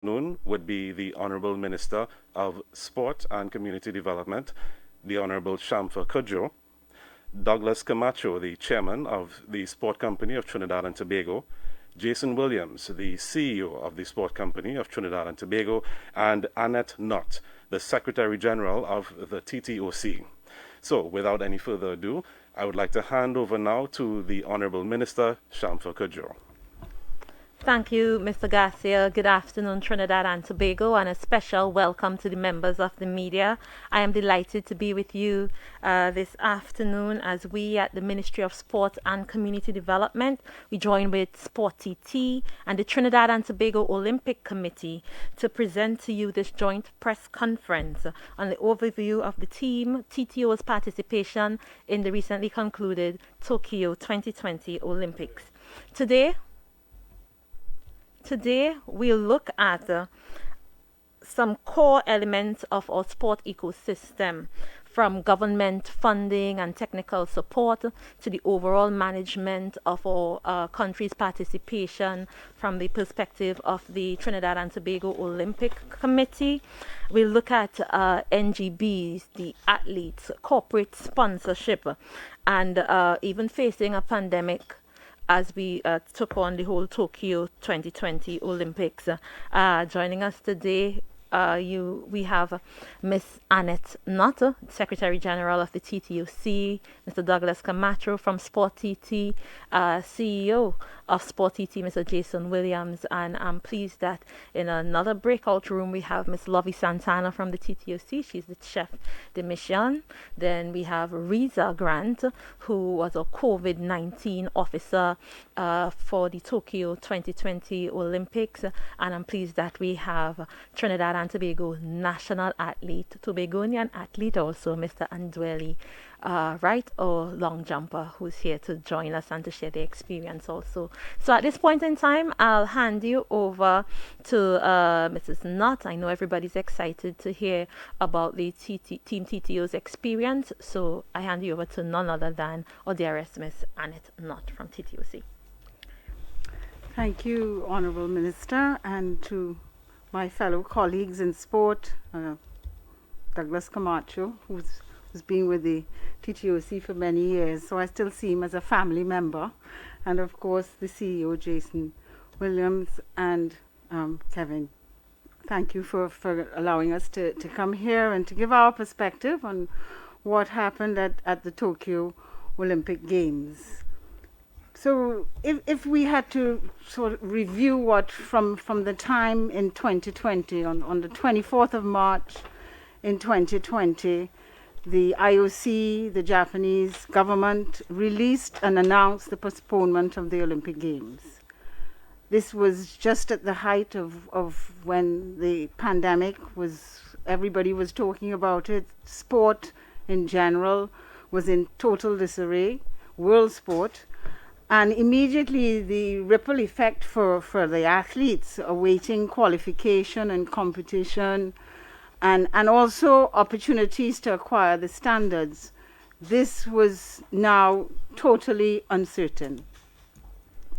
afternoon would be the Honorable Minister of Sport and Community Development, the Honorable Shamfa Kudjo, Douglas Camacho, the Chairman of the Sport Company of Trinidad and Tobago, Jason Williams, the CEO of the Sport Company of Trinidad and Tobago, and Annette Knott, the Secretary General of the TTOC. So, without any further ado, I would like to hand over now to the Honorable Minister, Shamfa Kudjo. Thank you, Mr. Garcia. Good afternoon, Trinidad and Tobago, and a special welcome to the members of the media. I am delighted to be with you this afternoon as we at the Ministry of Sport and Community Development, we join with Sport TT and the Trinidad and Tobago Olympic Committee to present to you this joint press conference on the overview of the team TTO's participation in the recently concluded Tokyo 2020 Olympics. Today, we'll look at some core elements of our sport ecosystem, from government funding and technical support to the overall management of our country's participation from the perspective of the Trinidad and Tobago Olympic Committee. We'll look at NGBs, the athletes, corporate sponsorship, and even facing a pandemic as we took on the whole Tokyo 2020 Olympics. Joining us today, we have Miss Annette Knott, Secretary General of the TTOC, Mr. Douglas Camacho from Sport TT, CEO of Sport TT, Mr. Jason Williams, and I'm pleased that in another breakout room we have Miss Lovey Santana from the TTOC. She's the chef de mission. Then we have Riza Grant, who was a COVID-19 officer for the Tokyo 2020 Olympics, and I'm pleased that we have Trinidad and Tobago national athlete, Tobagonian athlete also, Mr. Andweli Wright, or long jumper, who's here to join us and to share the experience also. So at this point in time, I'll hand you over to Mrs. Knott. I know everybody's excited to hear about the Team TTO's experience, so I hand you over to none other than our dearest Miss Annette Knott from TTOC. Thank you, Honourable Minister, and to my fellow colleagues in sport, Douglas Camacho, who's been with the TTOC for many years, so I still see him as a family member, and of course the CEO, Jason Williams, and Kevin. Thank you for allowing us to come here and to give our perspective on what happened at the Tokyo Olympic Games. So if we had to sort of review what from the time in 2020, on the 24th of March in 2020, the IOC, the Japanese government, released and announced the postponement of the Olympic Games. This was just at the height of when the pandemic was, everybody was talking about it. Sport in general was in total disarray, world sport. And immediately the ripple effect for the athletes awaiting qualification and competition, and also opportunities to acquire the standards. This was now totally uncertain.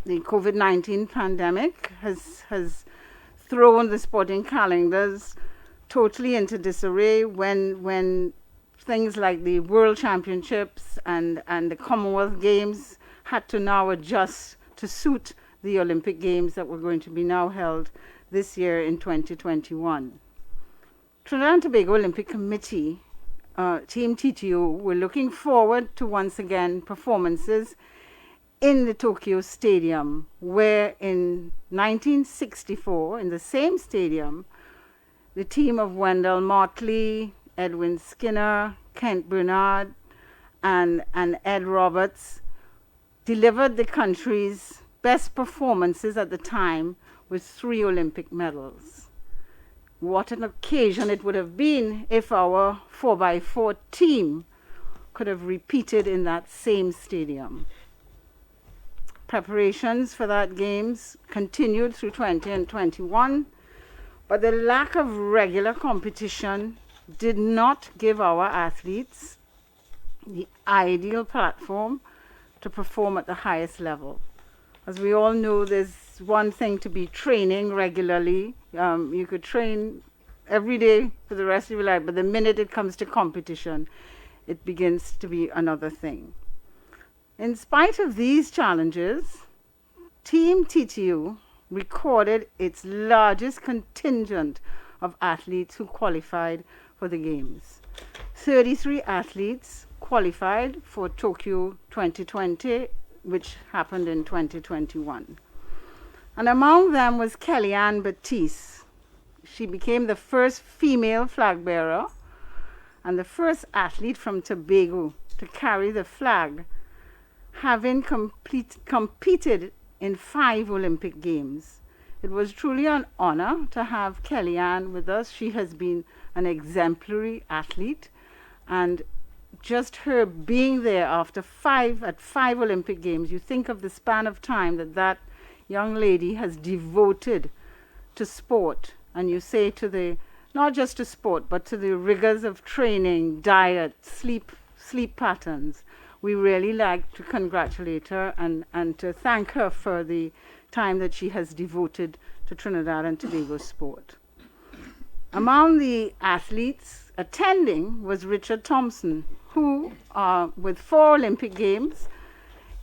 The COVID-19 pandemic has thrown the sporting calendars totally into disarray when things like the World Championships and the Commonwealth Games had to now adjust to suit the Olympic Games that were going to be now held this year in 2021. Trinidad and Tobago Olympic Committee, Team TTO, were looking forward to once again performances in the Tokyo Stadium, where in 1964, in the same stadium, the team of Wendell Motley, Edwin Skinner, Kent Bernard, and Ed Roberts delivered the country's best performances at the time with 3 Olympic medals. What an occasion it would have been if our 4x4 team could have repeated in that same stadium. Preparations for that games continued through 20 and 21, but the lack of regular competition did not give our athletes the ideal platform to perform at the highest level. As we all know, there's one thing to be training regularly You could train every day for the rest of your life, but the minute it comes to competition, it begins to be another thing. In spite of these challenges, Team TTU recorded its largest contingent of athletes who qualified for the Games. 33 athletes qualified for Tokyo 2020, which happened in 2021. And among them was Kellyanne Baptiste. She became the first female flag bearer and the first athlete from Tobago to carry the flag, having competed in 5 Olympic Games. It was truly an honor to have Kellyanne with us. She has been an exemplary athlete, and just her being there after 5 Olympic Games, you think of the span of time that young lady has devoted to sport, and you say to the, not just to sport, but to the rigors of training, diet, sleep patterns. We really like to congratulate her and to thank her for the time that she has devoted to Trinidad and Tobago sport. Among the athletes attending was Richard Thompson, who, with 4 Olympic Games,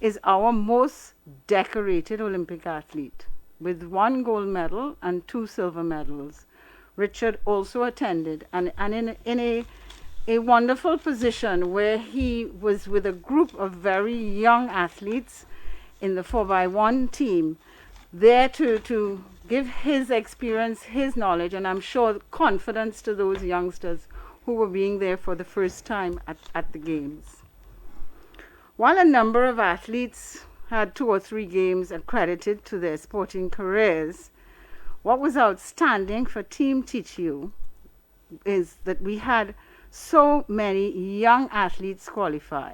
is our most decorated Olympic athlete, with 1 gold medal and 2 silver medals. Richard also attended, and in a wonderful position where he was with a group of very young athletes in the 4x1 team, there to give his experience, his knowledge, and I'm sure confidence to those youngsters who were being there for the first time at the Games. While a number of athletes had 2 or 3 games accredited to their sporting careers, what was outstanding for Team TTU is that we had so many young athletes qualify.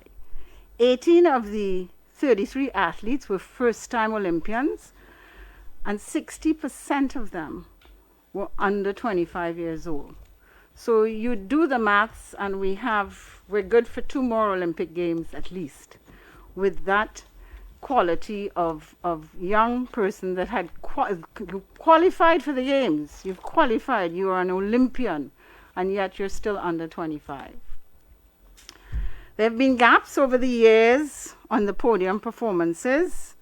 18 of the 33 athletes were first-time Olympians, and 60% of them were under 25 years old. So you do the maths, and we're good for 2 more Olympic Games at least, with that quality of young person that had qualified for the Games. You've qualified, you are an Olympian, and yet you're still under 25. There have been gaps over the years on the podium performances.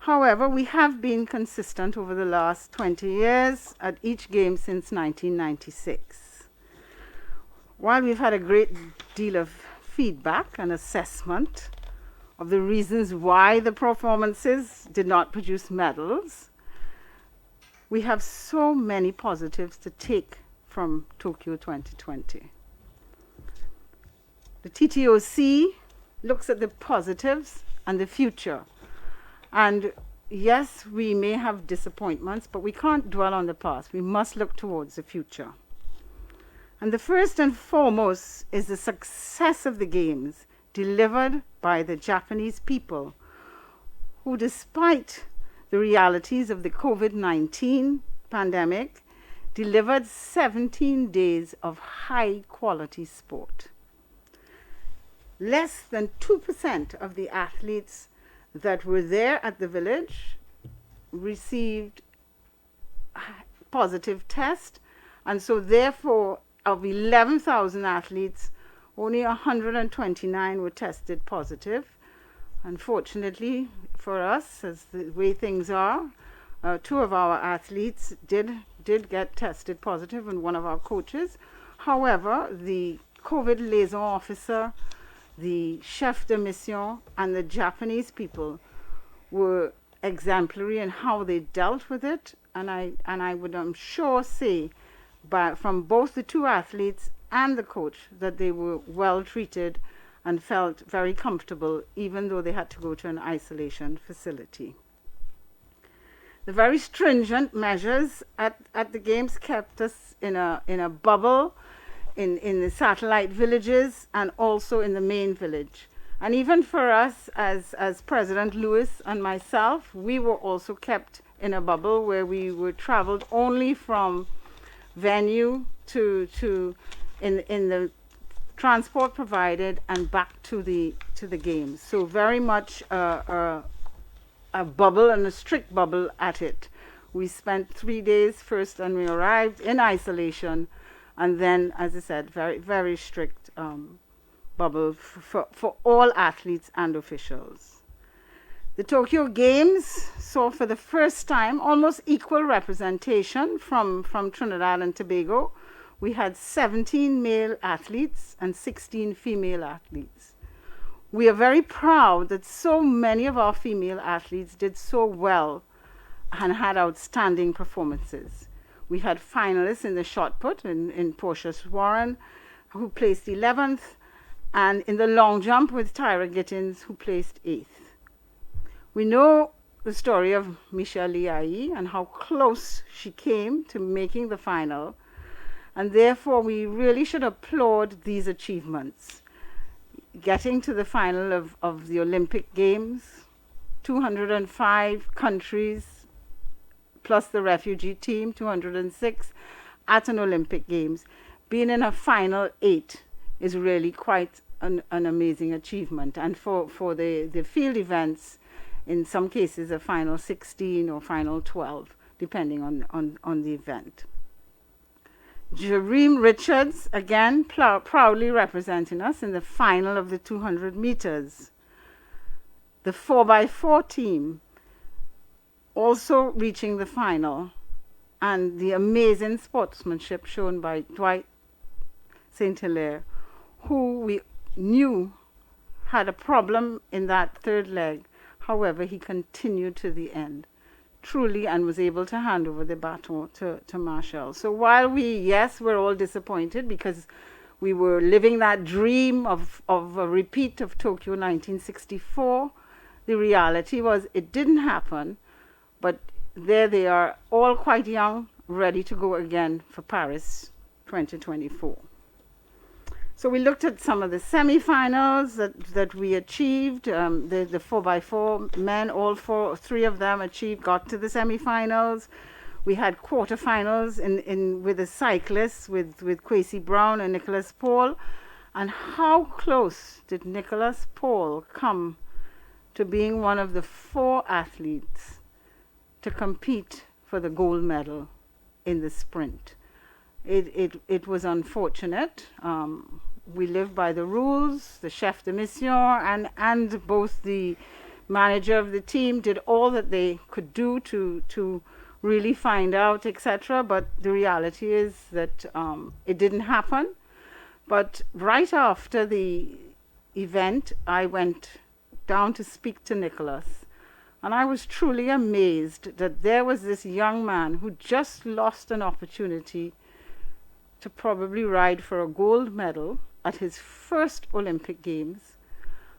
However, we have been consistent over the last 20 years at each game since 1996. While we've had a great deal of feedback and assessment of the reasons why the performances did not produce medals, we have so many positives to take from Tokyo 2020. The TTOC looks at the positives and the future. And yes, we may have disappointments, but we can't dwell on the past. We must look towards the future. And the first and foremost is the success of the Games delivered by the Japanese people, who, despite the realities of the COVID-19 pandemic, delivered 17 days of high-quality sport. Less than 2% of the athletes that were there at the village received positive test, and so therefore of 11,000 athletes, only 129 were tested positive. Unfortunately for us, as the way things are, 2 of our athletes did get tested positive, and 1 of our coaches. However, the COVID liaison officer, the chef de mission, and the Japanese people were exemplary in how they dealt with it, and I would, I'm sure, say from both the 2 athletes and the coach that they were well treated and felt very comfortable, even though they had to go to an isolation facility. The very stringent measures at the Games kept us in a bubble in the satellite villages and also in the main village. And even for us, as President Lewis and myself, we were also kept in a bubble where we were traveled only from venue to in the transport provided and back to the Games. So very much a bubble, and a strict bubble at it, We spent 3 days first when we arrived in isolation, and then, as I said, very, very strict bubble for all athletes and officials. The Tokyo Games saw for the first time almost equal representation from Trinidad and Tobago. We had 17 male athletes and 16 female athletes. We are very proud that so many of our female athletes did so well and had outstanding performances. We had finalists in the shot put in Portia Warren, who placed 11th, and in the long jump with Tyra Gittins, who placed 8th. We know the story of Michelle Liai and how close she came to making the final, and therefore we really should applaud these achievements. Getting to the final of the Olympic Games, 205 countries, plus the refugee team, 206, at an Olympic Games. Being in a final 8 is really quite an amazing achievement. And for the field events, in some cases a final 16 or final 12, depending on the event. Jareem Richards, again, proudly representing us in the final of the 200 meters. The 4x4 team also reaching the final, and the amazing sportsmanship shown by Dwight St. Hilaire, who we knew had a problem in that third leg. However, he continued to the end, truly, and was able to hand over the baton to Marshall. So while we're all disappointed because we were living that dream of a repeat of Tokyo 1964, the reality was it didn't happen, but there they are, all quite young, ready to go again for Paris 2024. So we looked at some of the semifinals that we achieved. The 4x4 men, three of them got to the semifinals. We had quarterfinals with the cyclists, with Kwesi Brown and Nicholas Paul. And how close did Nicholas Paul come to being one of the 4 athletes to compete for the gold medal in the sprint? It was unfortunate. We live by the rules. The chef de mission and both the manager of the team did all that they could do to really find out, etc. But the reality is that it didn't happen. But right after the event, I went down to speak to Nicholas, and I was truly amazed that there was this young man who just lost an opportunity to probably ride for a gold medal at his first Olympic Games,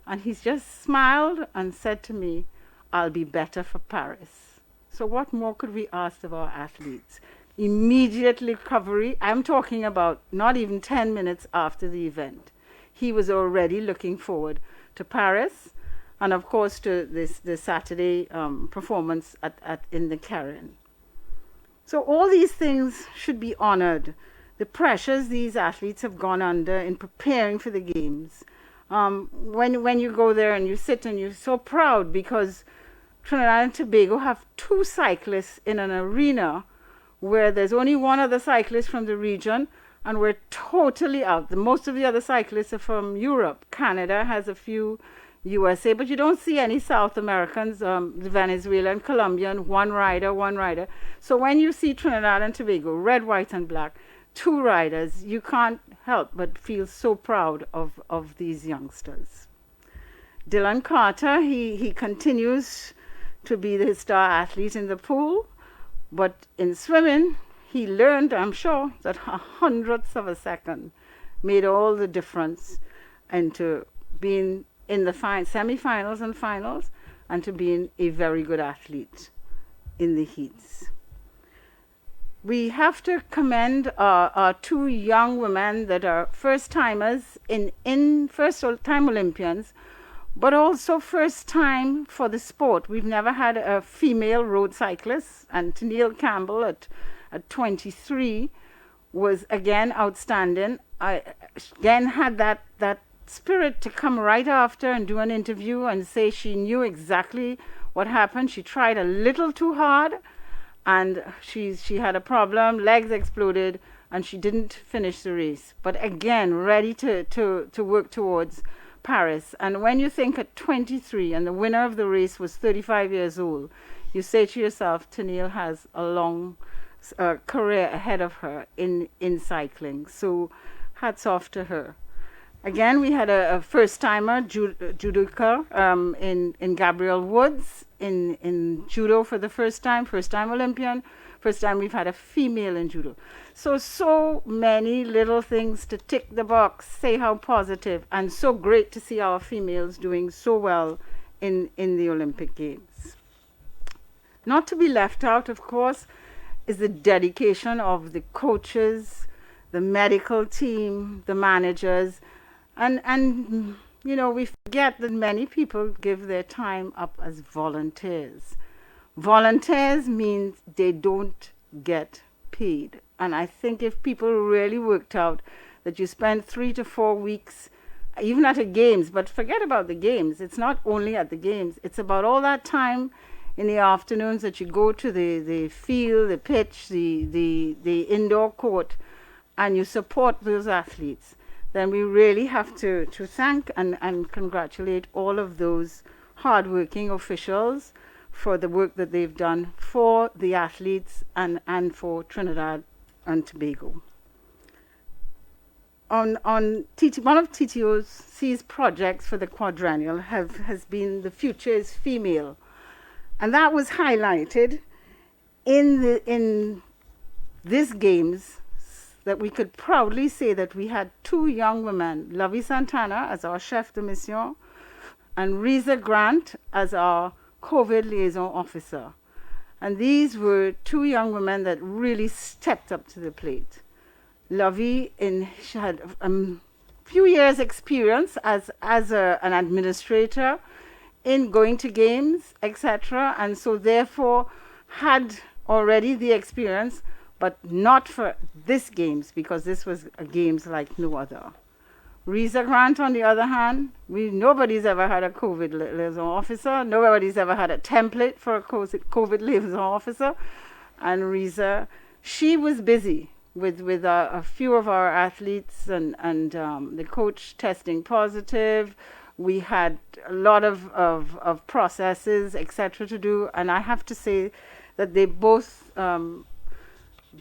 and he's just smiled and said to me, "I'll be better for Paris." So what more could we ask of our athletes? Immediate recovery. I'm talking about not even 10 minutes after the event. He was already looking forward to Paris, and of course to the Saturday performance in the Caribbean. So all these things should be honored. The pressures these athletes have gone under in preparing for the games. When you go there and you sit and you're so proud because Trinidad and Tobago have 2 cyclists in an arena where there's only one other cyclist from the region, and we're totally out. Most of the other cyclists are from Europe. Canada has a few, USA, but you don't see any South Americans, Venezuela and Colombian, one rider. So when you see Trinidad and Tobago, red, white, and black, 2 riders, you can't help but feel so proud of these youngsters. Dylan Carter, he continues to be the star athlete in the pool, but in swimming, he learned, I'm sure, that 100ths of a second made all the difference into being in the semi-finals and finals, and to being a very good athlete in the heats. We have to commend our 2 young women that are first-timers in first-time Olympians, but also first time for the sport. We've never had a female road cyclist, and Tennille Campbell at 23 was again outstanding. I again had that spirit to come right after and do an interview and say she knew exactly what happened. She tried a little too hard, and she had a problem, legs exploded, and she didn't finish the race. But again, ready to work towards Paris. And when you think at 23 and the winner of the race was 35 years old, you say to yourself, Tennille has a long career ahead of her in cycling. So hats off to her. Again, we had a first-timer, judoka, in Gabrielle Woods, in judo for the first time Olympian. First time we've had a female in judo. So many little things to tick the box, say how positive, and so great to see our females doing so well in the Olympic Games. Not to be left out, of course, is the dedication of the coaches, the medical team, the managers, and you know, we forget that many people give their time up as volunteers. Volunteers means they don't get paid. And I think if people really worked out that you spend 3 to 4 weeks, even at the games, but forget about the games. It's not only at the games. It's about all that time in the afternoons that you go to the field, the pitch, the indoor court, and you support those athletes. Then we really have to thank and congratulate all of those hardworking officials for the work that they've done for the athletes and for Trinidad and Tobago. One of TTOC's projects for the quadrennial has been The Future is Female. And that was highlighted in these games, that we could proudly say that we had 2 young women, Lovey Santana as our chef de mission, and Reza Grant as our COVID liaison officer. And these were 2 young women that really stepped up to the plate. Lovey, she had a few years experience as an administrator in going to games, etc., and so therefore had already the experience, but not for this games, because this was a games like no other. Reza Grant, on the other hand, nobody's ever had a COVID liaison officer. Nobody's ever had a template for a COVID liaison officer. And Reza, she was busy with a few of our athletes and the coach testing positive. We had a lot of processes, etc., to do. And I have to say that they both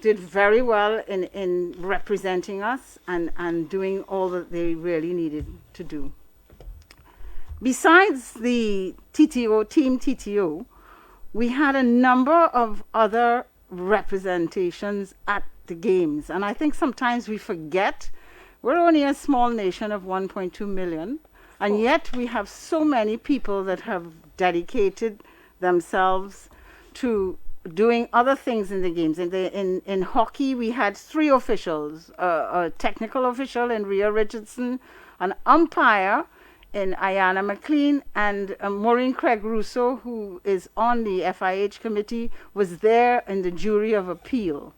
did very well in representing us and doing all that they really needed to do. Besides the TTO, Team TTO, we had a number of other representations at the games. And I think sometimes we forget we're only a small nation of 1.2 million, and yet we have so many people that have dedicated themselves to doing other things in the games. In hockey, we had 3 officials, a technical official in Rhea Richardson, an umpire in Ayana McLean, and Maureen Craig Russo, who is on the FIH committee, was there in the jury of appeal.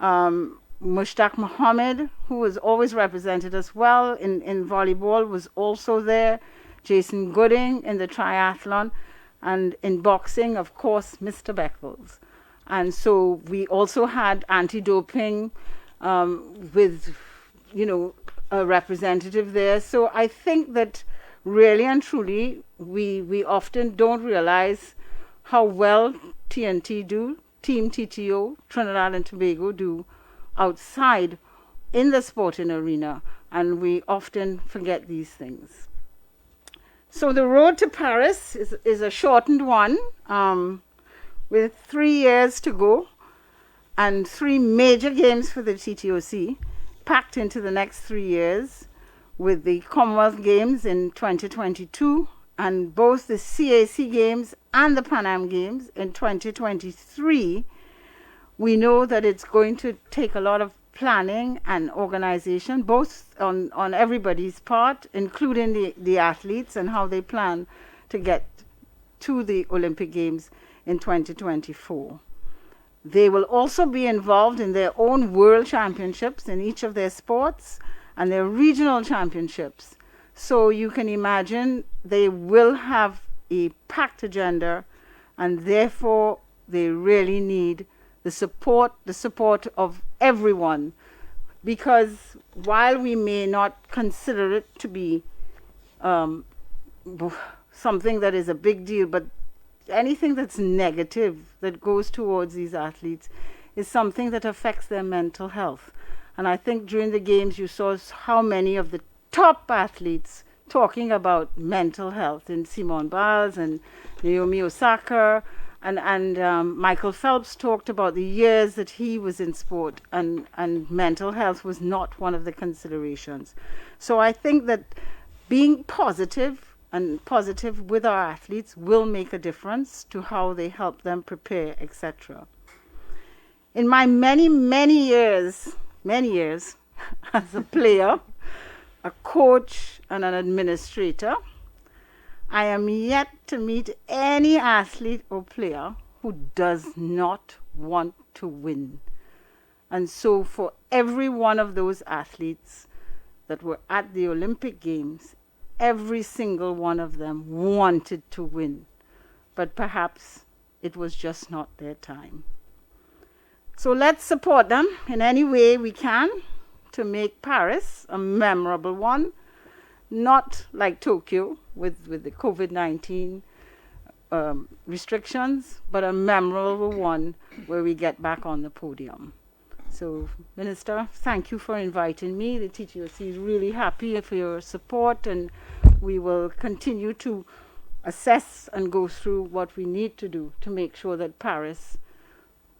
Mushtaq Mohammed, who has always represented us well in volleyball, was also there. Jason Gooding in the triathlon. And in boxing, of course, Mr. Beckles. And so we also had anti-doping with, a representative there. So I think that really and truly, we often don't realize how well TNT do, Team TTO, Trinidad and Tobago do outside in the sporting arena. And we often forget these things. So the road to Paris is a shortened one, with 3 years to go and 3 major games for the TTOC packed into the next 3 years, with the Commonwealth Games in 2022 and both the CAC Games and the Pan Am Games in 2023. We know that it's going to take a lot of planning and organization, both on everybody's part, including the athletes and how they plan to get to the Olympic Games in 2024. They will also be involved in their own world championships in each of their sports and their regional championships. So you can imagine they will have a packed agenda, and therefore they really need the support of everyone, because while we may not consider it to be something that is a big deal, but anything that's negative that goes towards these athletes is something that affects their mental health. And I think during the games you saw how many of the top athletes talking about mental health, in Simone Biles and Naomi Osaka, and Michael Phelps talked about the years that he was in sport, and mental health was not one of the considerations. So I think that being positive and positive with our athletes will make a difference to how they help them prepare, etc. In my many years as a player, a coach, and an administrator, I am yet to meet any athlete or player who does not want to win. And so for every one of those athletes that were at the Olympic Games, every single one of them wanted to win. But perhaps it was just not their time. So let's support them in any way we can to make Paris a memorable one, not like Tokyo with the COVID-19 restrictions, but a memorable one where we get back on the podium. So, Minister, thank you for inviting me. The TTOC is really happy for your support, and we will continue to assess and go through what we need to do to make sure that Paris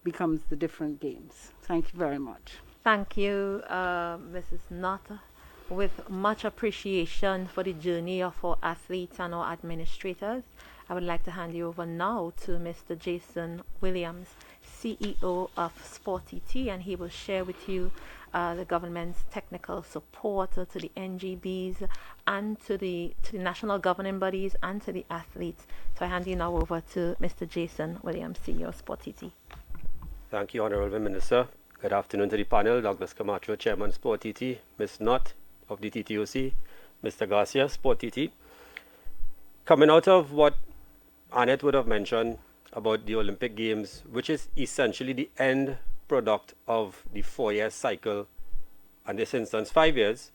becomes the different games. Thank you very much. Thank you, Mrs. Nutt. With much appreciation for the journey of our athletes and our administrators, I would like to hand you over now to Mr. Jason Williams, CEO of SportTT, and he will share with you the government's technical support to the NGBs and to the national governing bodies and to the athletes. So I hand you now over to Mr. Jason Williams, CEO of SportTT. Thank you, Honorable Minister. Good afternoon to the panel. Douglas Camacho, Chairman, SportTT, Ms. Nutt of the TTOC, Mr. Garcia, SportTT. Coming out of what Annette would have mentioned about the Olympic Games, which is essentially the end product of the 4-year cycle, and this instance 5 years,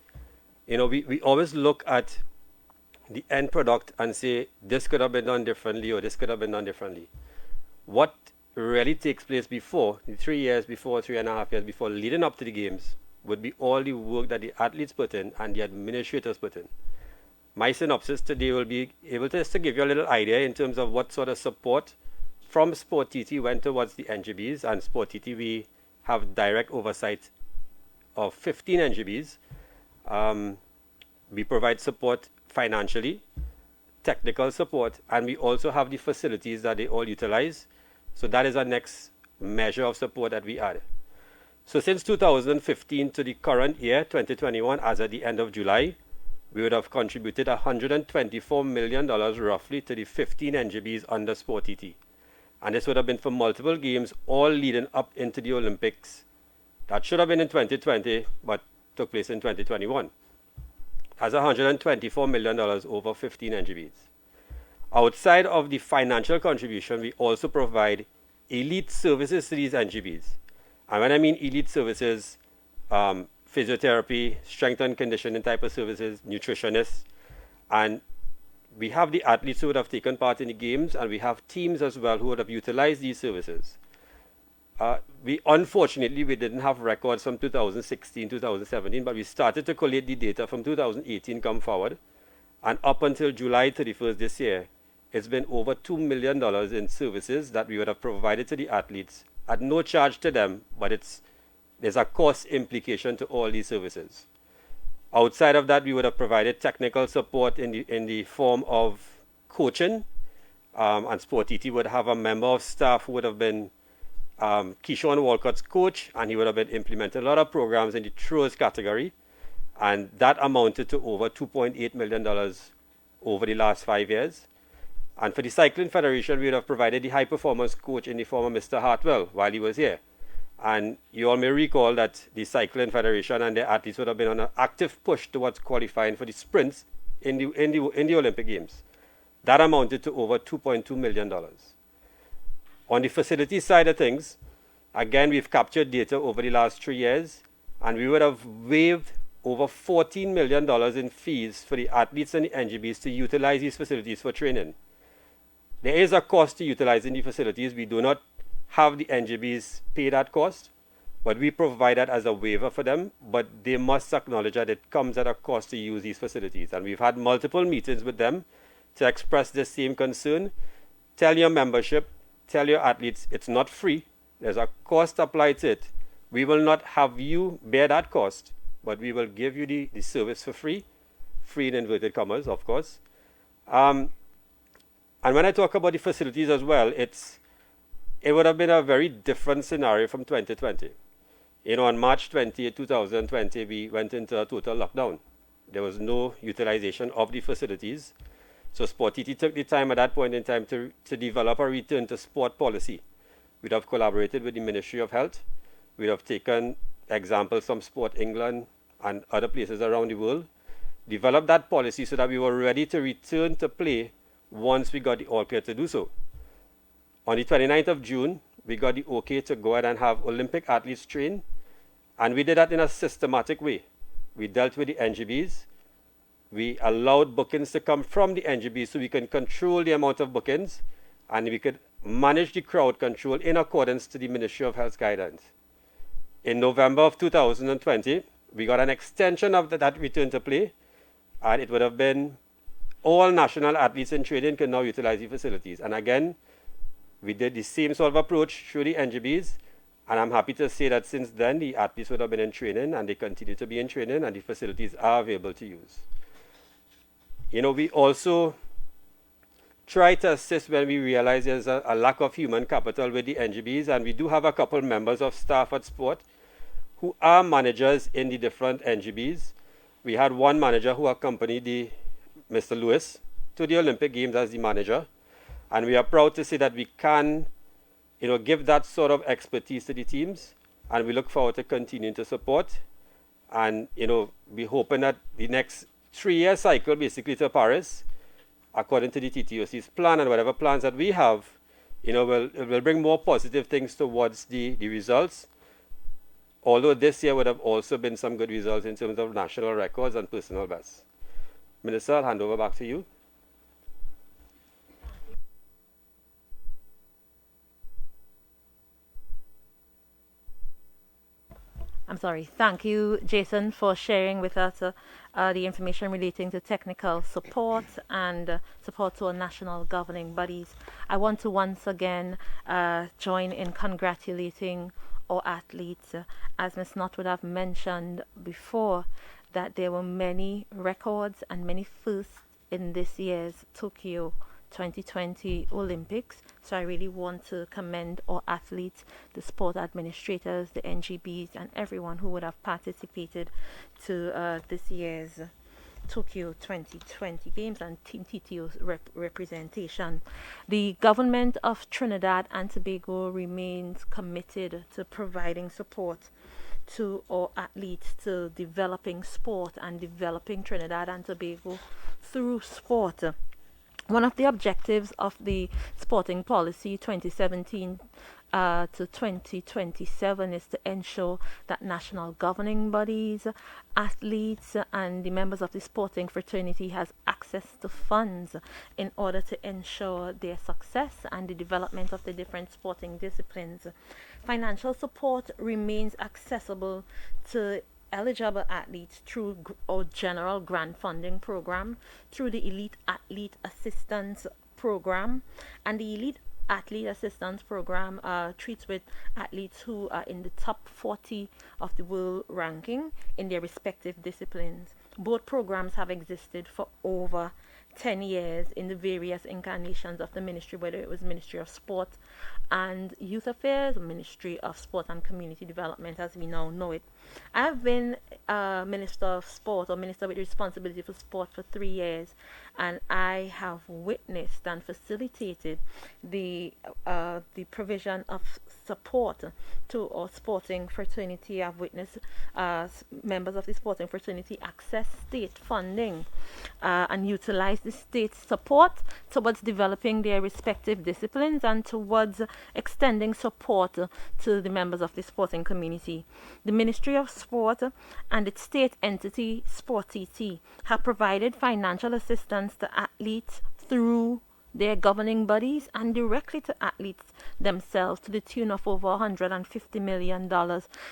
we always look at the end product and say this could have been done differently or this could have been done differently. What really takes place before, the 3 years before, 3.5 years before, leading up to the games, would be all the work that the athletes put in and the administrators put in. My synopsis today will be able to just to give you a little idea in terms of what sort of support from SportTT went towards the NGBs, and SportTT we have direct oversight of 15 NGBs. We provide support financially, technical support, and we also have the facilities that they all utilize. So that is our next measure of support that we add. So since 2015 to the current year, 2021, as at the end of July, we would have contributed $124 million roughly to the 15 NGBs under SportTT. And this would have been for multiple games, all leading up into the Olympics. That should have been in 2020, but took place in 2021. That's $124 million over 15 NGBs. Outside of the financial contribution, we also provide elite services to these NGBs. And when I mean elite services, physiotherapy, strength and conditioning type of services, nutritionists, and we have the athletes who would have taken part in the games, and we have teams as well who would have utilized these services. Unfortunately, we didn't have records from 2016, 2017, but we started to collate the data from 2018 come forward, and up until July 31st this year, it's been over $2 million in services that we would have provided to the athletes at no charge to them, but there's a cost implication to all these services. Outside of that, we would have provided technical support in the form of coaching, and SportTT would have a member of staff who would have been Keyshawn Walcott's coach, and he would have been implementing a lot of programs in the throws category, and that amounted to over $2.8 million over the last 5 years. And for the Cycling Federation, we would have provided the high performance coach in the form of Mr. Hartwell while he was here. And you all may recall that the Cycling Federation and their athletes would have been on an active push towards qualifying for the sprints in the Olympic Games. That amounted to over $2.2 million. On the facility side of things, again, we've captured data over the last 3 years, and we would have waived over $14 million in fees for the athletes and the NGBs to utilize these facilities for training. There is a cost to utilizing the facilities. We do not have the NGBs pay that cost, but we provide that as a waiver for them. But they must acknowledge that it comes at a cost to use these facilities. And we've had multiple meetings with them to express the same concern. Tell your membership, tell your athletes, it's not free. There's a cost applied to it. We will not have you bear that cost, but we will give you the service for free in inverted commas, of course. And when I talk about the facilities as well, it would have been a very different scenario from 2020. On March 20, 2020, we went into a total lockdown. There was no utilization of the facilities. So Sport TT took the time at that point in time to develop a return to sport policy. We'd have collaborated with the Ministry of Health. We'd have taken examples from Sport England and other places around the world, developed that policy so that we were ready to return to play once we got the all clear to do so. On the 29th of June, we got the okay to go ahead and have Olympic athletes train, and we did that in a systematic way. We dealt with the NGBs. We allowed bookings to come from the NGBs so we can control the amount of bookings, and we could manage the crowd control in accordance to the Ministry of Health guidance. In November of 2020, we got an extension of that return to play, and it would have been all national athletes in training can now utilize the facilities. And again, we did the same sort of approach through the NGBs, and I'm happy to say that since then, the athletes would have been in training, and they continue to be in training, and the facilities are available to use. We also try to assist when we realize there's a lack of human capital with the NGBs, and we do have a couple members of staff at Sport who are managers in the different NGBs. We had one manager who accompanied Mr. Lewis to the Olympic Games as the manager, and we are proud to say that we can give that sort of expertise to the teams, and we look forward to continuing to support. And we're hoping that the next 3-year cycle, basically to Paris, according to the TTOC's plan and whatever plans that we have, will bring more positive things towards the results. Although this year would have also been some good results in terms of national records and personal bests. Minister, I'll hand over back to you. I'm sorry. Thank you, Jason, for sharing with us the information relating to technical support and support to our national governing bodies. I want to once again join in congratulating our athletes. As Ms. Knott would have mentioned before, that there were many records and many firsts in this year's Tokyo 2020 Olympics. So I really want to commend our athletes, the sport administrators, the NGBs, and everyone who would have participated to this year's Tokyo 2020 Games and Team TTO's representation. The government of Trinidad and Tobago remains committed to providing support to our athletes, to developing sport and developing Trinidad and Tobago through sport. One of the objectives of the Sporting Policy 2017 to 2027 is to ensure that national governing bodies, athletes, and the members of the sporting fraternity has access to funds in order to ensure their success and the development of the different sporting disciplines. Financial support remains accessible to eligible athletes through our general grant funding program, through the Elite Athlete Assistance Program, and the Elite Athlete Assistance Program treats with athletes who are in the top 40 of the world ranking in their respective disciplines. Both programs have existed for over 10 years in the various incarnations of the ministry, whether it was Ministry of Sport and Youth Affairs, or Ministry of Sport and Community Development as we now know it. I have been Minister of Sport, or Minister with responsibility for sport, for 3 years, and I have witnessed and facilitated the provision of support to our sporting fraternity. I've witnessed members of the sporting fraternity access state funding and utilize the state support towards developing their respective disciplines and towards extending support to the members of the sporting community. The Ministry of Sport and its state entity, Sport TT, have provided financial assistance to athletes through their governing bodies and directly to athletes themselves to the tune of over $150 million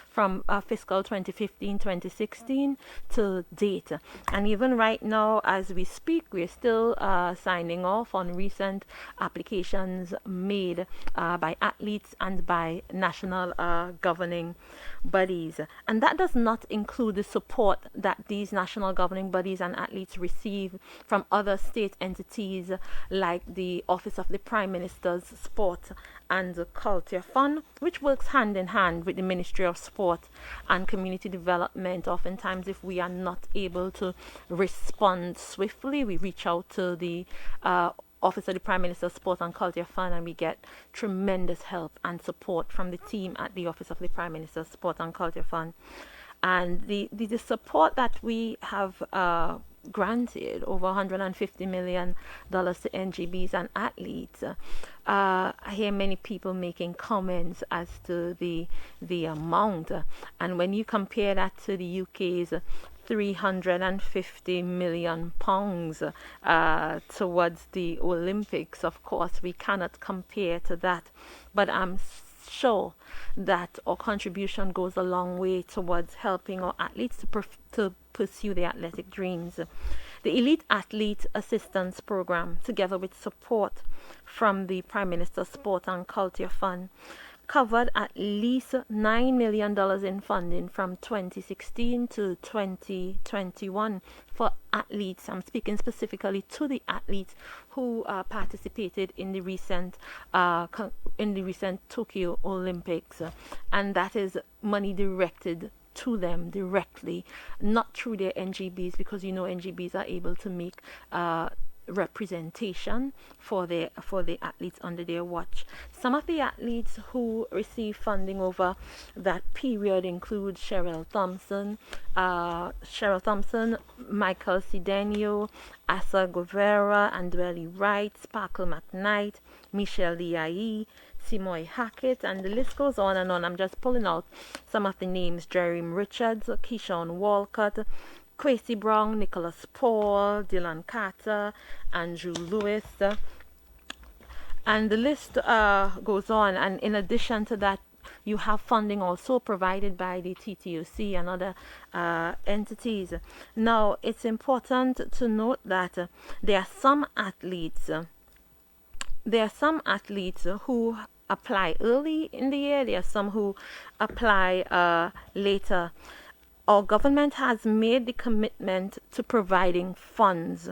from fiscal 2015-2016 to date. And even right now, as we speak, we're still signing off on recent applications made by athletes and by national governing bodies. And that does not include the support that these national governing bodies and athletes receive from other state entities like the Office of the Prime Minister's Sport and Culture Fund, which works hand in hand with the Ministry of Sport and Community Development. Oftentimes, if we are not able to respond swiftly, we reach out to the Office of the Prime Minister's Sport and Culture Fund, and we get tremendous help and support from the team at the Office of the Prime Minister's Sport and Culture Fund. And the support that we have granted, over $150 million to NGBs and athletes, I hear many people making comments as to the amount. And when you compare that to the UK's £350 million towards the Olympics, of course, we cannot compare to that. But I'm sure that our contribution goes a long way towards helping our athletes to pursue their athletic dreams. The Elite Athlete Assistance Program, together with support from the Prime Minister's Sport and Culture Fund, covered at least $9 million in funding from 2016 to 2021 for athletes. I'm speaking specifically to the athletes who participated in the recent Tokyo Olympics, and that is money directed to them directly, not through their NGBs, because NGBs are able to make representation for the athletes under their watch. Some of the athletes who received funding over that period include Cheryl Thompson, Michael Cedeno, Asa Guevara, Andrelli Wright, Sparkle McKnight, Michelle Diaye, Simoy Hackett, and the list goes on and on. I'm just pulling out some of the names: Jeremy Richards, Keyshawn Walcott, Kwesi Brown, Nicholas Paul, Dylan Carter, Andrew Lewis, and the list goes on. And in addition to that, you have funding also provided by the TTOC and other entities. Now, it's important to note that there are some athletes who apply early in the year. There are some who apply later. Our government has made the commitment to providing funds,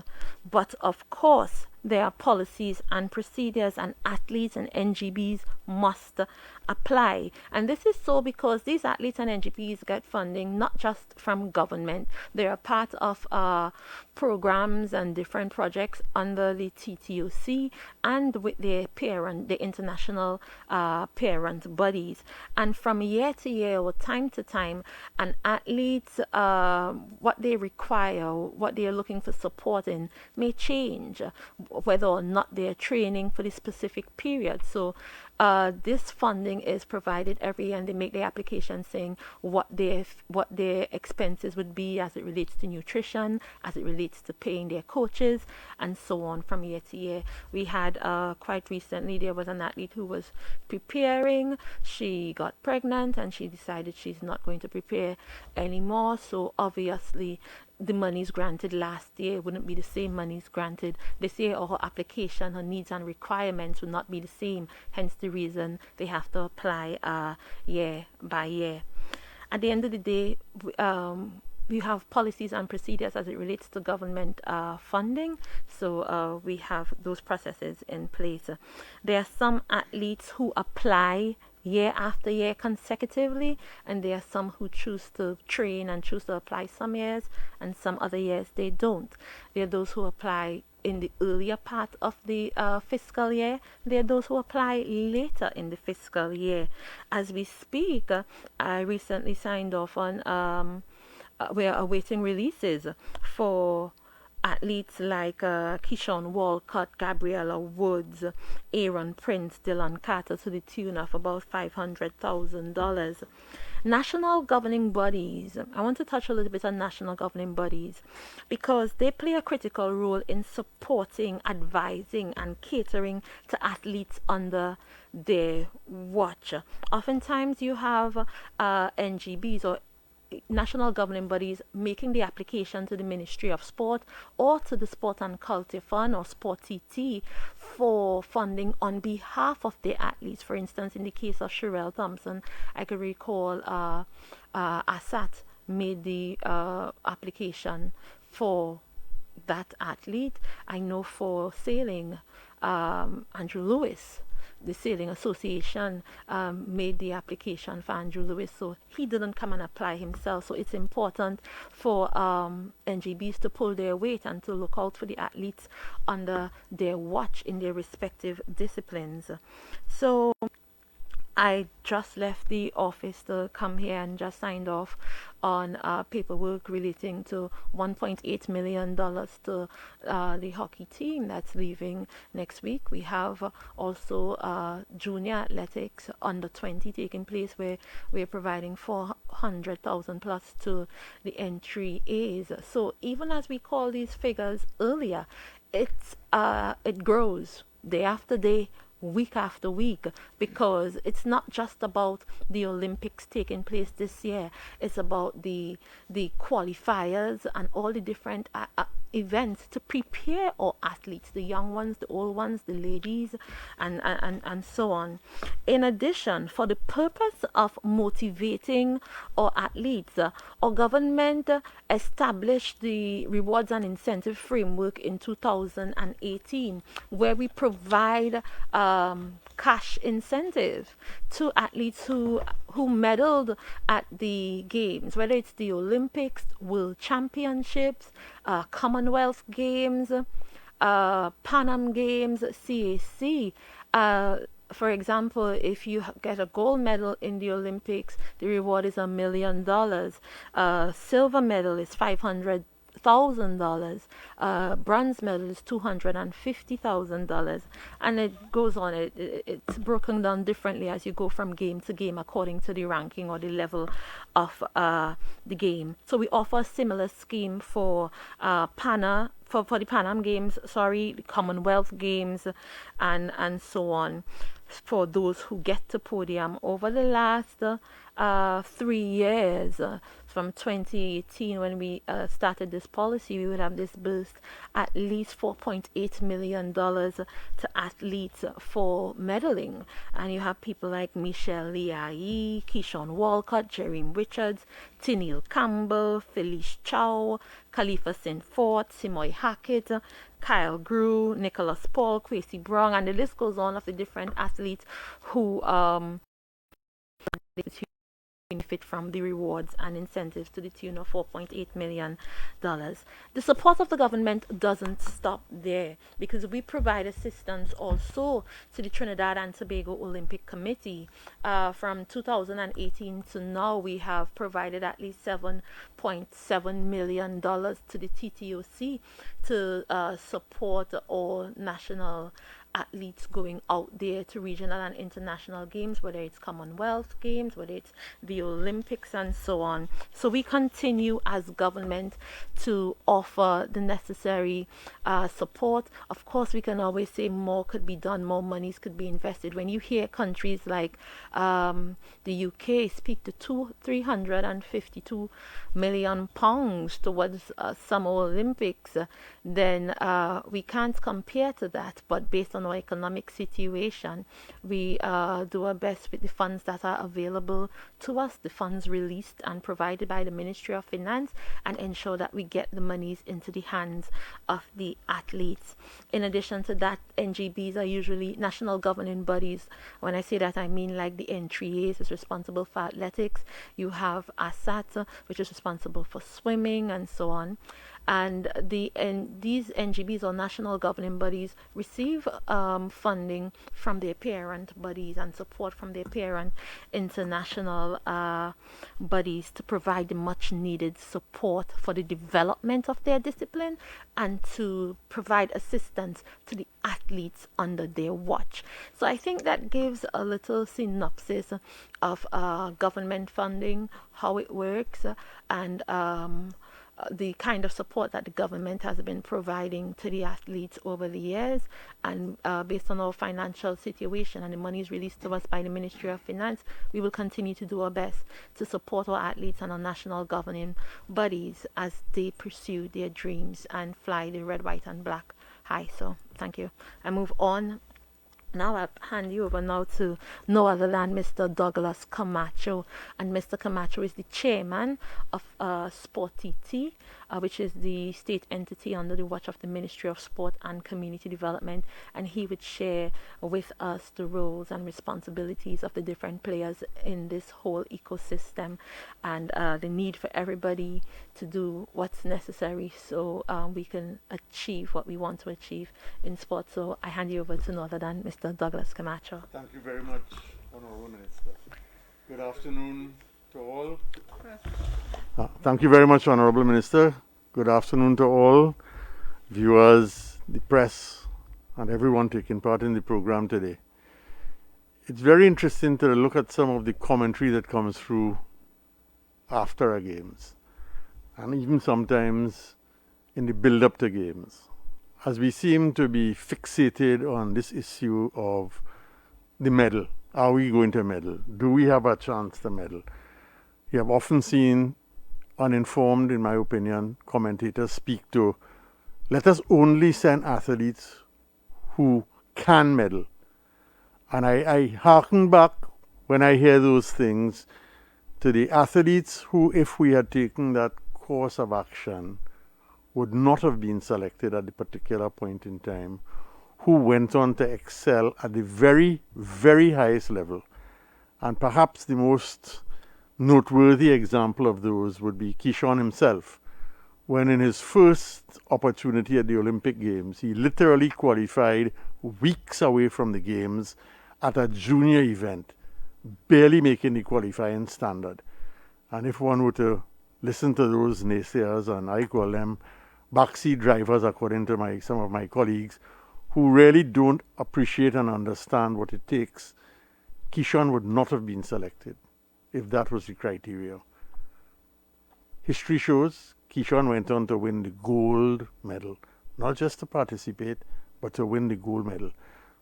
but of course there are policies and procedures, and athletes and NGBs must apply. And this is so because these athletes and NGBs get funding not just from government. They are part of programs and different projects under the TTOC and with their parent, the international parent bodies. And from year to year or time to time, an athlete's what they require, what they are looking for support in may change, whether or not they are training for the specific period. So this funding is provided every year, and they make their application saying what their expenses would be as it relates to nutrition, as it relates to paying their coaches, and so on from year to year. We had quite recently, there was an athlete who was preparing. She got pregnant and she decided she's not going to prepare anymore. So obviously the monies granted last year wouldn't be the same monies granted this year, or her application, her needs and requirements would not be the same, hence the reason they have to apply year by year. At the end of the day, we have policies and procedures as it relates to government funding, so we have those processes in place. There are some athletes who apply year after year consecutively, and there are some who choose to train and choose to apply some years, and some other years they don't. There are those who apply in the earlier part of the fiscal year. There are those who apply later in the fiscal year. As we speak, I recently signed off on, we are awaiting releases for athletes like Keyshawn Walcott, Gabriella Woods, Aaron Prince, Dylan Carter, to the tune of about $500,000. National governing bodies. I want to touch a little bit on national governing bodies because they play a critical role in supporting, advising, and catering to athletes under their watch. Oftentimes, you have NGBs or national governing bodies making the application to the Ministry of Sport or to the Sport and Culture Fund or Sport TT for funding on behalf of their athletes. For instance, in the case of Sherelle Thompson, I could recall ASAT made the application for that athlete. I know for sailing, Andrew Lewis, the Sailing Association, made the application for Andrew Lewis, so he didn't come and apply himself. So it's important for NGBs to pull their weight and to look out for the athletes under their watch in their respective disciplines. So I just left the office to come here and just signed off on paperwork relating to $1.8 million to the hockey team that's leaving next week. We have also junior athletics under 20 taking place, where we're providing $400,000 plus to the N3As. So even as we call these figures earlier, it grows day after day, week after week, because it's not just about the Olympics taking place this year. It's about the qualifiers and all the different events to prepare our athletes, the young ones, the old ones, the ladies, and so on. In addition, for the purpose of motivating our athletes, our government established the rewards and incentive framework in 2018, where we provide cash incentive to athletes who medaled at the games, whether it's the Olympics, World Championships, Commonwealth Games, Pan Am Games, CAC. For example, if you get a gold medal in the Olympics, the reward is $1 million. Silver medal is $500,000. Bronze medal is $250,000, and it goes on. It's broken down differently as you go from game to game according to the ranking or the level of the game. So we offer a similar scheme for for the Pan Am Games, the Commonwealth Games, and so on, for those who get to podium. Over the last 3 years, from 2018 when we started this policy, we would have disbursed at least $4.8 million to athletes for medaling. And you have people like Michelle Liai, Keyshawn Walcott, Jeremy Richards, Tennille Campbell, Felice Chow, Khalifa Sinfort, Simoy Hackett, Kyle Grew, Nicholas Paul, Kwesi Brown, and the list goes on of the different athletes who benefit from the rewards and incentives to the tune of $4.8 million. The support of the government doesn't stop there, because we provide assistance also to the Trinidad and Tobago Olympic Committee. From 2018 to now, we have provided at least $7.7 million to the TTOC to support all national athletes going out there to regional and international games, whether it's Commonwealth Games, whether it's the Olympics, and so on. So we continue as government to offer the necessary support. Of course, we can always say more could be done, more monies could be invested. When you hear countries like the UK speak to £352 million towards Summer Olympics, then we can't compare to that. But based on on our economic situation, we do our best with the funds that are available to us, the funds released and provided by the Ministry of Finance, and ensure that we get the monies into the hands of the athletes. In addition to that, NGBs are usually national governing bodies. When I say that, I mean like the N3As is responsible for athletics. You have ASAT, which is responsible for swimming and so on. And these NGBs or national governing bodies receive funding from their parent bodies and support from their parent international bodies to provide the much needed support for the development of their discipline and to provide assistance to the athletes under their watch. So I think that gives a little synopsis of government funding, how it works, and the kind of support that the government has been providing to the athletes over the years. And based on our financial situation and the monies released to us by the Ministry of Finance, we will continue to do our best to support our athletes and our national governing bodies as they pursue their dreams and fly the red, white and black high. So thank you. I move on. Now I'll hand you over now to no other than Mr. Douglas Camacho. And Mr. Camacho is the chairman of Sport TT, which is the state entity under the watch of the Ministry of Sport and Community Development. And he would share with us the roles and responsibilities of the different players in this whole ecosystem and the need for everybody to do what's necessary so we can achieve what we want to achieve in sport. So I hand you over to no other than Mr. Douglas Camacho. Thank you very much, Honorable Minister. Good afternoon to all. Thank you very much, Honorable Minister. Good afternoon to all viewers, the press, and everyone taking part in the program today. It's very interesting to look at some of the commentary that comes through after our games, and even sometimes in the build-up to games, as we seem to be fixated on this issue of the medal. Are we going to medal? Do we have a chance to medal? You have often seen uninformed, in my opinion, commentators speak to, let us only send athletes who can medal. And I harken back when I hear those things to the athletes who, if we had taken that course of action, would not have been selected at the particular point in time, who went on to excel at the very, very highest level. And perhaps the most noteworthy example of those would be Keyshawn himself, when in his first opportunity at the Olympic Games, he literally qualified weeks away from the Games at a junior event, barely making the qualifying standard. And if one were to listen to those naysayers, and I call them backseat drivers according to some of my colleagues, who really don't appreciate and understand what it takes, Keyshawn would not have been selected if that was the criteria. History shows Keyshawn went on to win the gold medal, not just to participate, but to win the gold medal.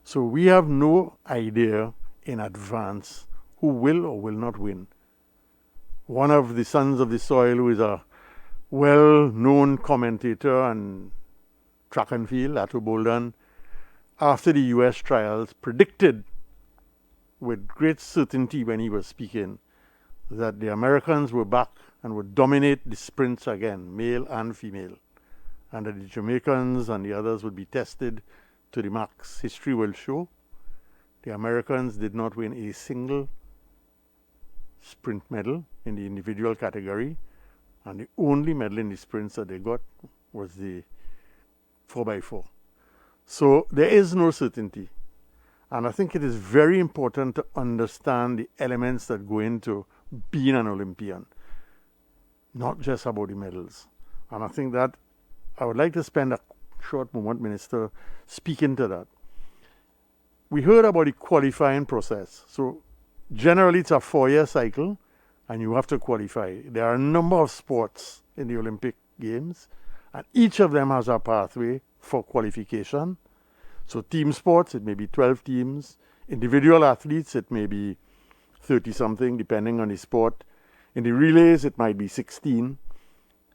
So we have no idea in advance who will or will not win. One of the sons of the soil, who is a well-known commentator and track and field, Ato Bolden, after the US trials, predicted with great certainty when he was speaking that the Americans were back and would dominate the sprints again, male and female, and that the Jamaicans and the others would be tested to the max. History will show the Americans did not win a single sprint medal in the individual category, and the only medal in the sprints that they got was the 4x4. So there is no certainty. And I think it is very important to understand the elements that go into being an Olympian, not just about the medals. And I think that I would like to spend a short moment, Minister, speaking to that. We heard about the qualifying process. So generally it's a 4-year cycle and you have to qualify. There are a number of sports in the Olympic Games and each of them has a pathway for qualification. So team sports, it may be 12 teams. Individual athletes, it may be 30-something, depending on the sport. In the relays, it might be 16.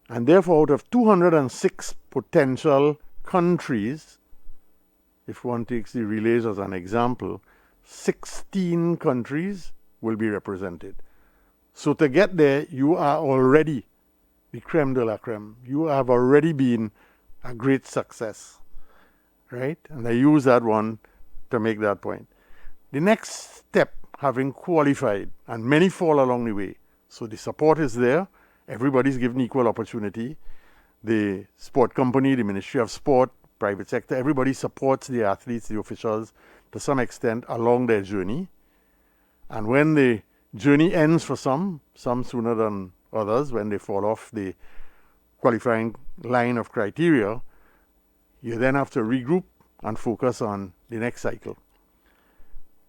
And therefore, out of 206 potential countries if one takes the relays as an example, 16 countries will be represented. So to get there, you are already the creme de la creme. You have already been a great success, right? And I use that one to make that point. The next step, having qualified, and many fall along the way. So the support is there. Everybody's given equal opportunity. The sport company, the Ministry of Sport, private sector, everybody supports the athletes, the officials, to some extent along their journey. And when the journey ends for some sooner than others, when they fall off the qualifying line of criteria, you then have to regroup and focus on the next cycle.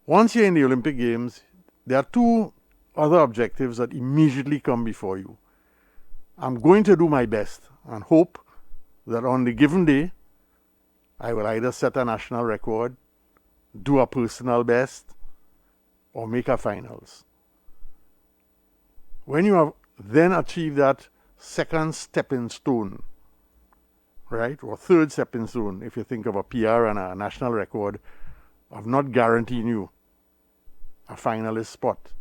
Once you're in the Olympic Games, there are two other objectives that immediately come before you. I'm going to do my best and hope that on the given day, I will either set a national record, do a personal best, or make a finals. When you have then achieved that second stepping stone, right, or third stepping stone, if you think of a PR and a national record, of not guaranteeing you a finalist spot,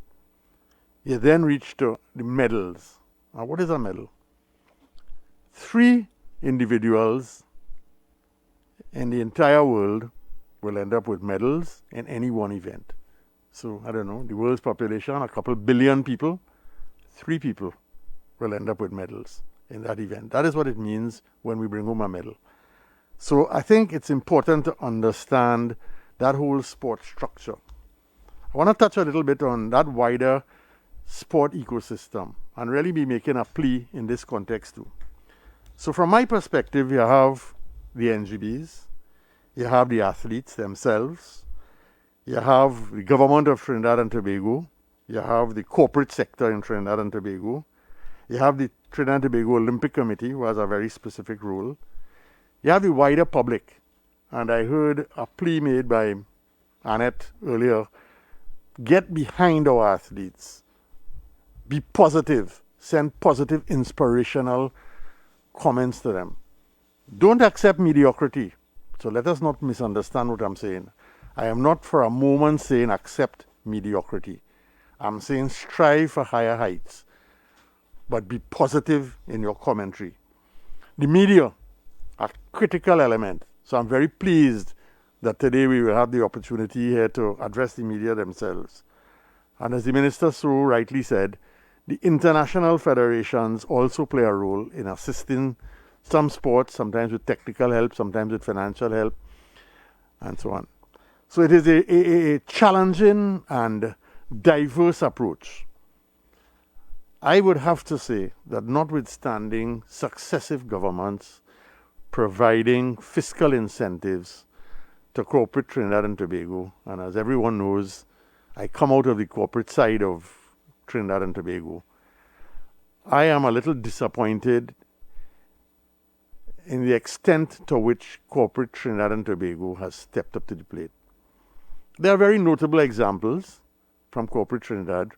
you then reach to the medals. Now, what is a medal? 3 individuals in the entire world will end up with medals in any one event. So, I don't know, the world's population, a couple billion people, 3 people will end up with medals in that event. That is what it means when we bring home a medal. So, I think it's important to understand that whole sport structure. I want to touch a little bit on that wider sport ecosystem and really be making a plea in this context too. So from my perspective, you have the NGBs, you have the athletes themselves, you have the government of Trinidad and Tobago, you have the corporate sector in Trinidad and Tobago, you have the Trinidad and Tobago Olympic Committee, who has a very specific role, you have the wider public. And I heard a plea made by Annette earlier, get behind our athletes, be positive, send positive, inspirational comments to them. Don't accept mediocrity. So let us not misunderstand what I'm saying. I am not for a moment saying accept mediocrity. I'm saying strive for higher heights, but be positive in your commentary. The media, a critical element. So I'm very pleased that today we will have the opportunity here to address the media themselves. And as the Minister so rightly said, the international federations also play a role in assisting some sports, sometimes with technical help, sometimes with financial help, and so on. So it is a challenging and diverse approach. I would have to say that notwithstanding successive governments providing fiscal incentives to corporate Trinidad and Tobago, and as everyone knows, I come out of the corporate side of Trinidad and Tobago, I am a little disappointed in the extent to which corporate Trinidad and Tobago has stepped up to the plate. There are very notable examples from corporate Trinidad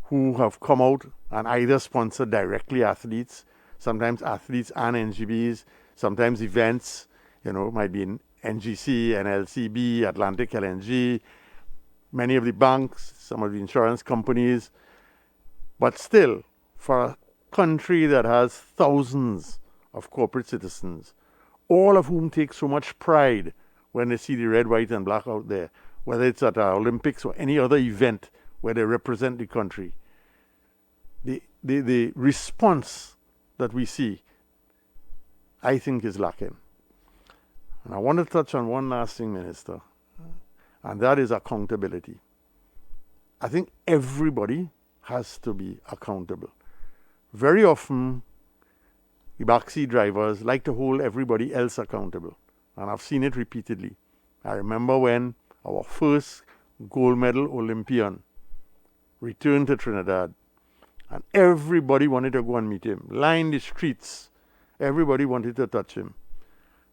who have come out and either sponsored directly athletes, sometimes athletes and NGBs, sometimes events, might be in NGC, NLCB, Atlantic LNG, many of the banks, some of the insurance companies. But still, for a country that has thousands of corporate citizens, all of whom take so much pride when they see the red, white, and black out there, whether it's at our Olympics or any other event where they represent the country, the response that we see, I think, is lacking. And I want to touch on one last thing, Minister, and that is accountability. I think everybody has to be accountable. Very often, the backseat drivers like to hold everybody else accountable, and I've seen it repeatedly. I remember when our first gold medal Olympian returned to Trinidad, and everybody wanted to go and meet him. Line the streets, everybody wanted to touch him.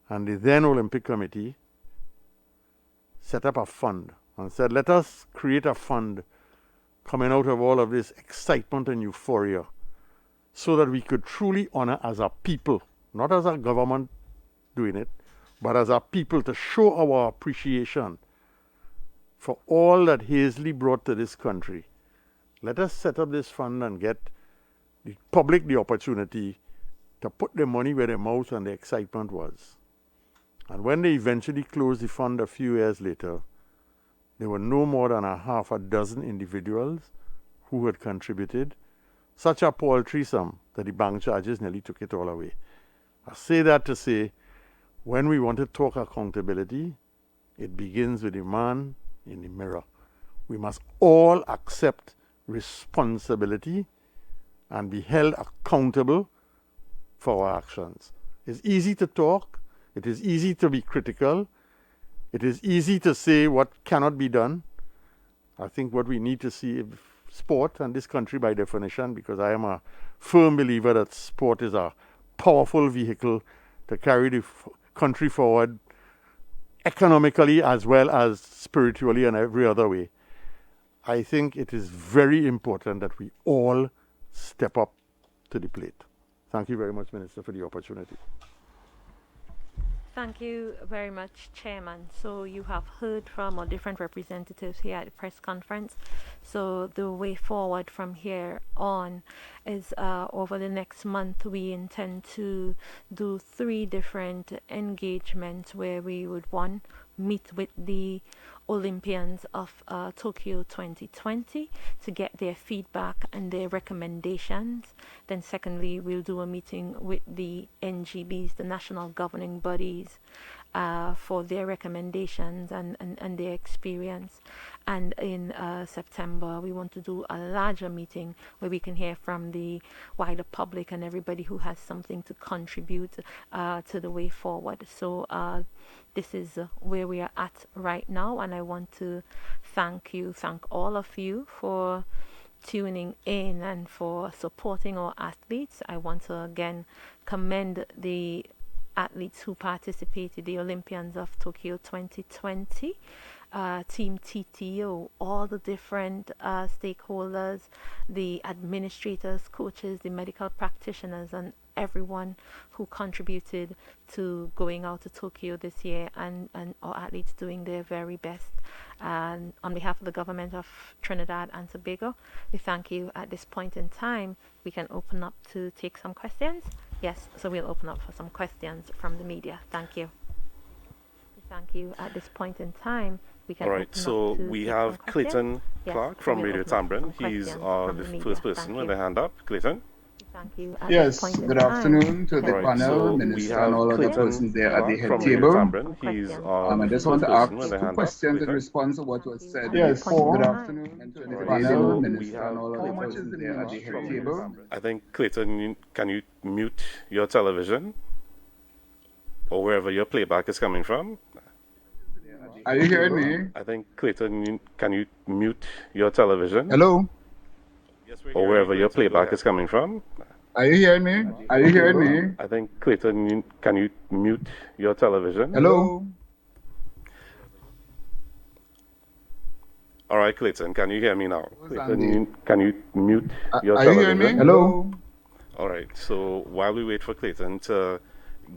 And the then Olympic Committee set up a fund and said, let us create a fund coming out of all of this excitement and euphoria so that we could truly honor as a people, not as a government doing it, but as a people to show our appreciation for all that Hazley brought to this country. Let us set up this fund and get the public the opportunity to put their money where their mouth and the excitement was. And when they eventually closed the fund a few years later, there were no more than a half a dozen individuals who had contributed such a paltry sum that the bank charges nearly took it all away. I say that to say, when we want to talk accountability, it begins with the man in the mirror. We must all accept responsibility and be held accountable for our actions. It's easy to talk. It is easy to be critical. It is easy to say what cannot be done. I think what we need to see is sport, and this country by definition, because I am a firm believer that sport is a powerful vehicle to carry the country forward economically as well as spiritually and every other way. I think it is very important that we all step up to the plate. Thank you very much, Minister, for the opportunity. Thank you very much, Chairman. So you have heard from our different representatives here at the press conference. So the way forward from here on is over the next month, we intend to do 3 different engagements where we would, one, meet with the Olympians of Tokyo 2020 to get their feedback and their recommendations. Then secondly, we'll do a meeting with the NGBs, the national governing bodies, for their recommendations and their experience. And in September, we want to do a larger meeting where we can hear from the wider public and everybody who has something to contribute to the way forward. So this is where we are at right now, and I want to thank all of you for tuning in and for supporting our athletes. I want to again commend the athletes who participated, the Olympians of Tokyo 2020, Team TTO, all the different stakeholders, the administrators, coaches, the medical practitioners, and everyone who contributed to going out to Tokyo this year, and our athletes doing their very best. And on behalf of the government of Trinidad and Tobago, we thank you. At this point in time, we can open up to take some questions. Yes, so we'll open up for some questions from the media. Thank you. Thank you. At this point in time, we can. All right, so we have Clayton Clark from Radio Tambrin. He's the first person with a hand up. Clayton. Thank you. Yes, good afternoon to the panel, Minister, and all of the persons there at the head table. I just want to ask 2 questions in response to what was said before. Good afternoon to the panel, Minister, and all of the persons there at the head table. I think, Clayton, can you mute your television or wherever your playback is coming from? Are you hearing me? I think, Clayton, can you mute your television? Hello? Or wherever your playback is coming from? Are you hearing me? Are you hearing me? I think, Clayton, can you mute your television? Hello? All right, Clayton, can you hear me now? Clayton, can you mute your television? Are you hearing me? Hello? All right, so while we wait for Clayton to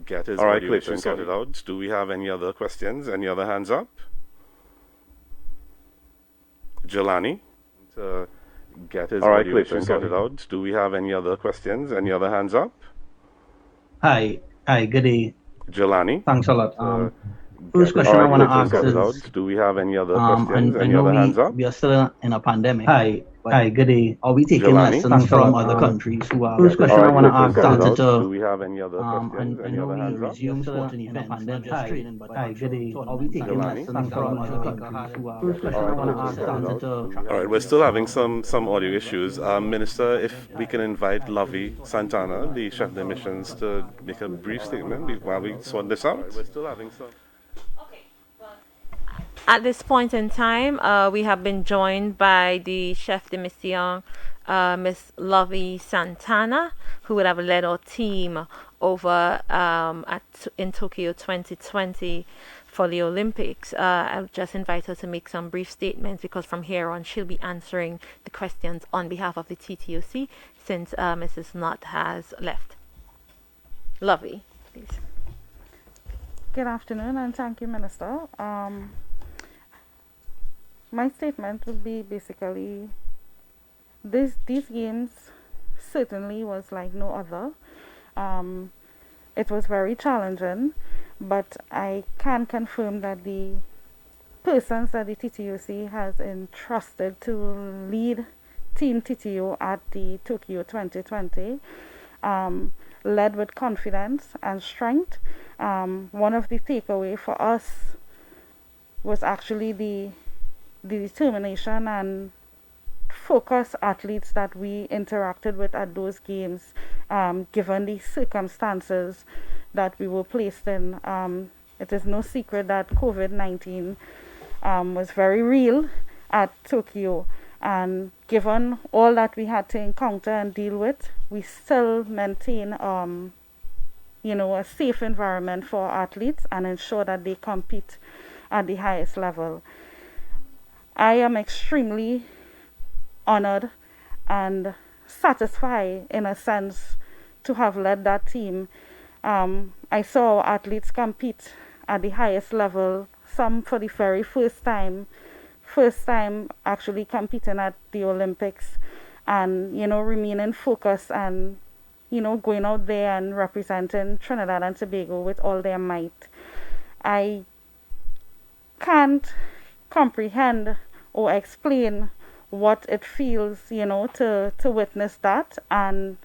get his audio issue sorted out, do we have any other questions? Any other hands up? Jelani? Get his audio issue sorted out. Do we have any other questions? Any other hands up? Hi, good day. Jelani? Thanks a lot. First question I want to ask is, do we have any other questions? Any other hands up? We are still in a pandemic. Hi, good day. Are we taking lessons from other countries who are... First question I want to ask started to... Do we have any other questions? Any other hands up? Resume sporting events, not just training, but... Hi, good day. Are we taking lessons from other countries who are... First question I want to ask started to... All right, we're still having some audio issues. Minister, if we can invite Lovey Santana, the chef de missions, to make a brief statement while we sort this out. We're still having some... At this point in time, we have been joined by the chef de mission, Miss Lovey Santana, who would have led our team over in Tokyo 2020 for the Olympics. I'll just invite her to make some brief statements, because from here on she'll be answering the questions on behalf of the TTOC, since Mrs. Knott has left. Lovey, please. Good afternoon, and thank you, Minister. My statement would be basically these games certainly was like no other. It was very challenging, but I can confirm that the persons that the TTUC has entrusted to lead Team TTU at the Tokyo 2020 led with confidence and strength. One of the takeaway for us was actually the determination and focused athletes that we interacted with at those games, given the circumstances that we were placed in. It is no secret that COVID-19 was very real at Tokyo, and given all that we had to encounter and deal with, we still maintain a safe environment for our athletes and ensure that they compete at the highest level. I am extremely honored and satisfied, in a sense, to have led that team. I saw athletes compete at the highest level, some for the very first time actually competing at the Olympics, and remaining focused and going out there and representing Trinidad and Tobago with all their might. I can't comprehend or explain what it feels, to witness that, and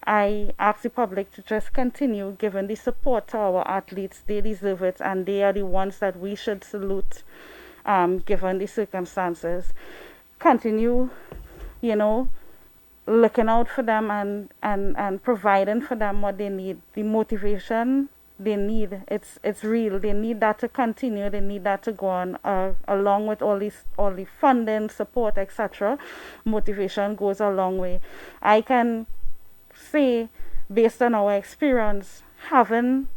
I ask the public to just continue giving the support to our athletes. They deserve it, and they are the ones that we should salute, given the circumstances. Continue, looking out for them and providing for them what they need. The motivation they need, it's real. They need that to continue. They need that to go on, along with all the funding, support, etc. Motivation goes a long way. I can say, based on our experience, having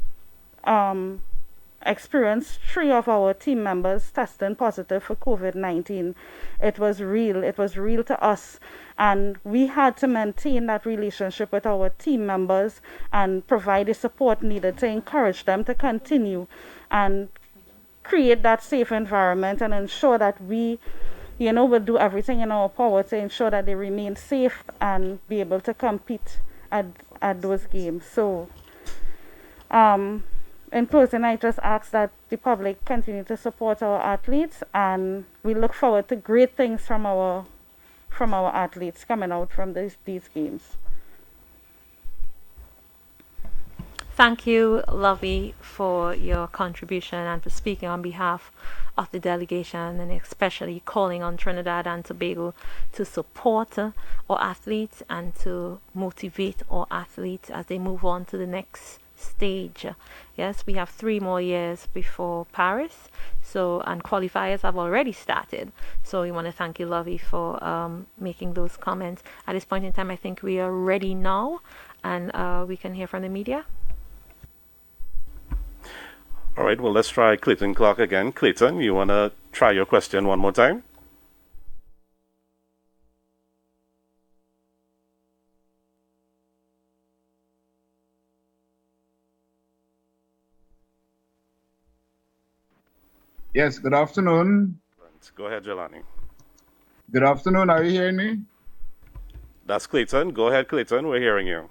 experienced 3 of our team members testing positive for COVID-19, it was real. It was real to us, and we had to maintain that relationship with our team members and provide the support needed to encourage them to continue and create that safe environment and ensure that we will do everything in our power to ensure that they remain safe and be able to compete at those games. So in closing, I just ask that the public continue to support our athletes, and we look forward to great things from our athletes coming out from these games. Thank you, Lovey, for your contribution and for speaking on behalf of the delegation, and especially calling on Trinidad and Tobago to support our athletes and to motivate our athletes as they move on to the next stage. Yes, we have 3 more years before Paris, and qualifiers have already started. So we want to thank you, Lovey, for making those comments. At this point in time, I think we are ready now, and we can hear from the media. All right, well, let's try Clayton Clark again. Clayton, you want to try your question one more time? Yes, good afternoon. Go ahead, Jelani. Good afternoon, are you hearing me? That's Clayton. Go ahead, Clayton, we're hearing you.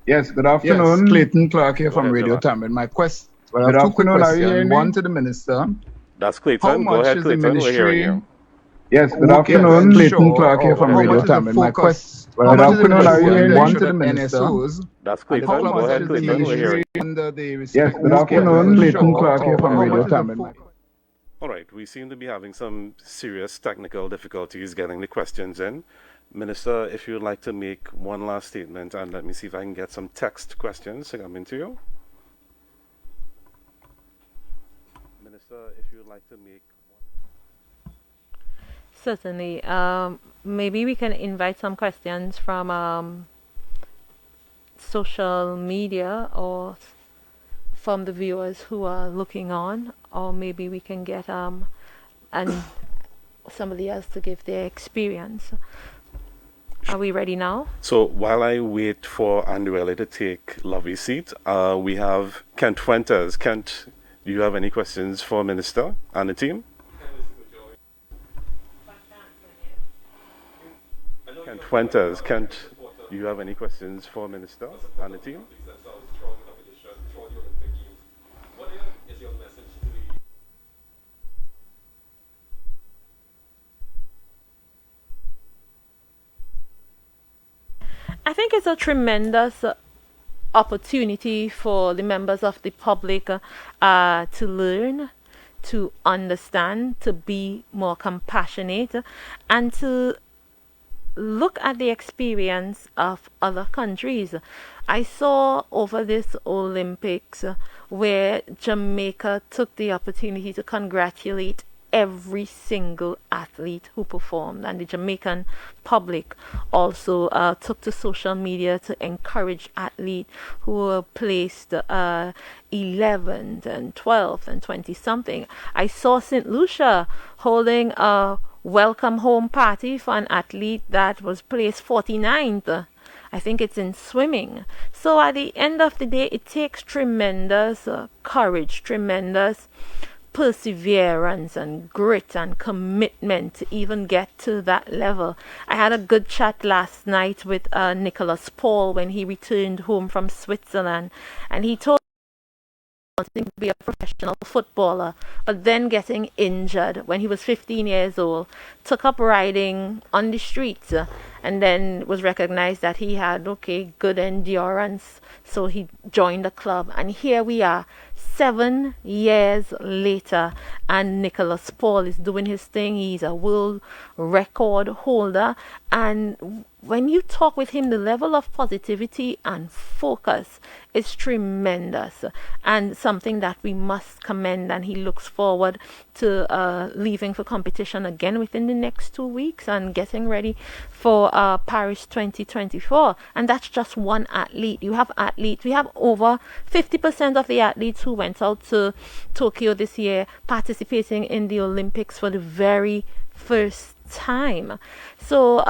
Yes, good afternoon. Yes, Clayton Clark here from Radio Tamil. My question, good afternoon, are you hearing me? One to the Minister. That's Clayton. Go ahead, Clayton, we're hearing you. Yes, good afternoon, Clayton Clark here from Radio Tamil. My question, good afternoon, are you hearing me? One to the Minister. That's Clayton. Go ahead, Clayton, we're hearing you. Yes, good afternoon, Clayton Clark here from Radio Tamil. All right, we seem to be having some serious technical difficulties getting the questions in. Minister, if you'd like to make one last statement, and let me see if I can get some text questions to come into you. Minister, if you'd like to make one. Certainly. Maybe we can invite some questions from social media or from the viewers who are looking on, or maybe we can get and somebody else to give their experience. Are we ready now? So while I wait for Anduele to take Lovey's seat, we have Kent Fuentes. Kent, Do you have any questions for Minister and the team? Kent Fuentes, Kent, do you have any questions for Minister and the team? I think it's a tremendous opportunity for the members of the public to learn, to understand, to be more compassionate, and to look at the experience of other countries. I saw over this Olympics where Jamaica took the opportunity to congratulate every single athlete who performed, and the Jamaican public also took to social media to encourage athletes who were placed 11th and 12th and 20 something. I saw St. Lucia holding a welcome home party for an athlete that was placed 49th. I think it's in swimming. So at the end of the day, it takes tremendous courage, tremendous perseverance and grit and commitment to even get to that level. I had a good chat last night with Nicholas Paul when he returned home from Switzerland, and he told wanting to be a professional footballer, but then getting injured when he was 15 years old, took up riding on the streets, and then was recognized that he had good endurance, so he joined the club, and here we are 7 years later, and Nicholas Paul is doing his thing. He's a world record holder, and when you talk with him, the level of positivity and focus is tremendous, and something that we must commend. And he looks forward to leaving for competition again within the next 2 weeks and getting ready for Paris 2024. And that's just one athlete. You have athletes. We have over 50% of the athletes who went out to Tokyo this year participating in the Olympics for the very first time. So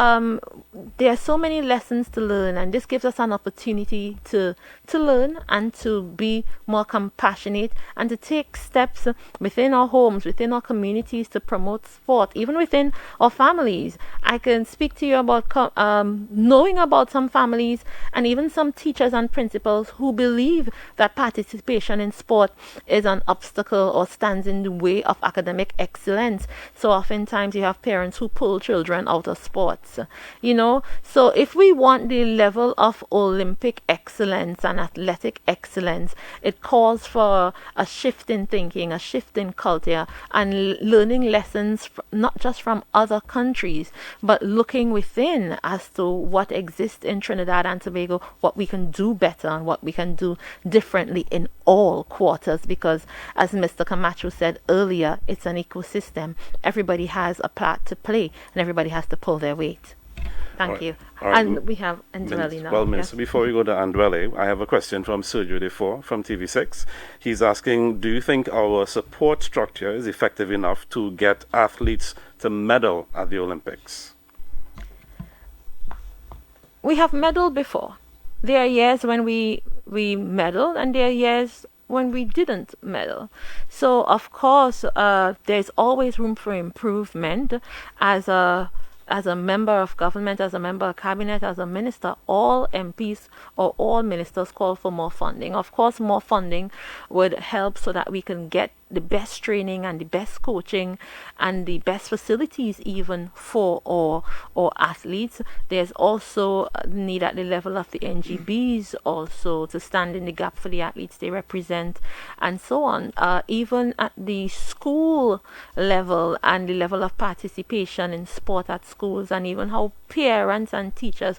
there are so many lessons to learn, and this gives us an opportunity to learn and to be more compassionate and to take steps within our homes, within our communities, to promote sport, even within our families. I can speak to you about knowing about some families and even some teachers and principals who believe that participation in sport is an obstacle or stands in the way of academic excellence. So oftentimes you have parents who pull children out of sports, so if we want the level of Olympic excellence and athletic excellence, it calls for a shift in thinking, a shift in culture, and learning lessons not just from other countries, but looking within as to what exists in Trinidad and Tobago, what we can do better and what we can do differently in all quarters, because as Mr. Camacho said earlier, it's an ecosystem. Everybody has a part to play and everybody has to pull their weight. Thank you. And we have Andwele now. Well, Minister, before we go to Andwele, I have a question from Sergio Defoe from TV6. He's asking, do you think our support structure is effective enough to get athletes to medal at the Olympics? We have medaled before. There are years when we medal, and there are years when we didn't medal. So, of course, there's always room for improvement. As a member of government, as a member of cabinet, as a minister, all MPs or all ministers call for more funding. Of course, more funding would help so that we can get the best training and the best coaching and the best facilities even for our athletes. There's also a need at the level of the NGBs also to stand in the gap for the athletes they represent and so on. Even at the school level and the level of participation in sport at schools, and even how parents and teachers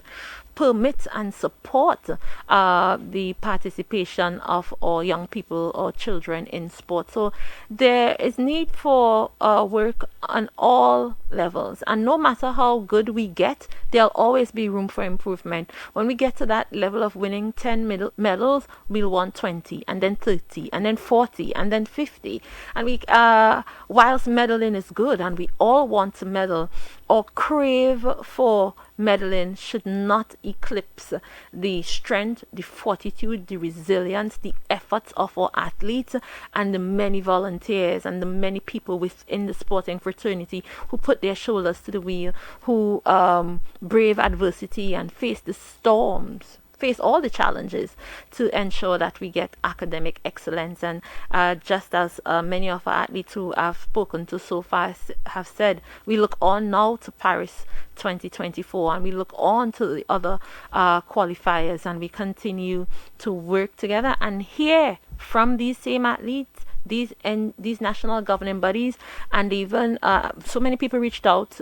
permit and support the participation of our young people or children in sport. So there is need for work on all levels, and no matter how good we get, there'll always be room for improvement. When we get to that level of winning 10 medals, we'll want 20 and then 30 and then 40 and then 50, and we whilst medaling is good and we all want to medal, or crave for medaling should not eclipse the strength, the fortitude, the resilience, the efforts of our athletes and the many volunteers and the many people within the sporting fraternity who put their shoulders to the wheel, who brave adversity and face the storms, face all the challenges to ensure that we get academic excellence. And just as many of our athletes who I've spoken to so far have said, we look on now to Paris 2024 and we look on to the other qualifiers, and we continue to work together and hear from these same athletes, these national governing bodies, and even so many people reached out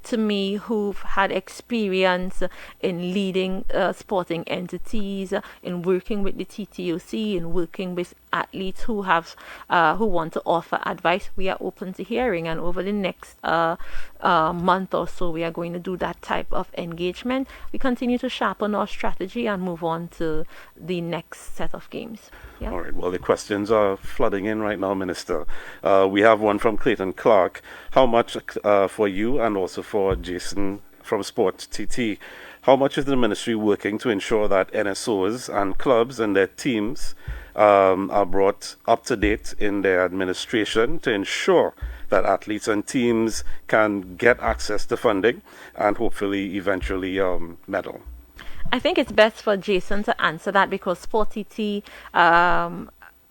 to me who've had experience in leading sporting entities, in working with the TTOC, in working with athletes who want to offer advice. We are open to hearing, and over the next month or so we are going to do that type of engagement. We continue to sharpen our strategy and move on to the next set of games. Yeah. All right, well, the questions are flooding in right now, Minister. We have one from Clayton Clark. How much for you and also for Jason from Sport TT, how much is the ministry working to ensure that NSOs and clubs and their teams are brought up to date in their administration to ensure that athletes and teams can get access to funding and hopefully eventually medal? I think it's best for Jason to answer that, because Sport TT,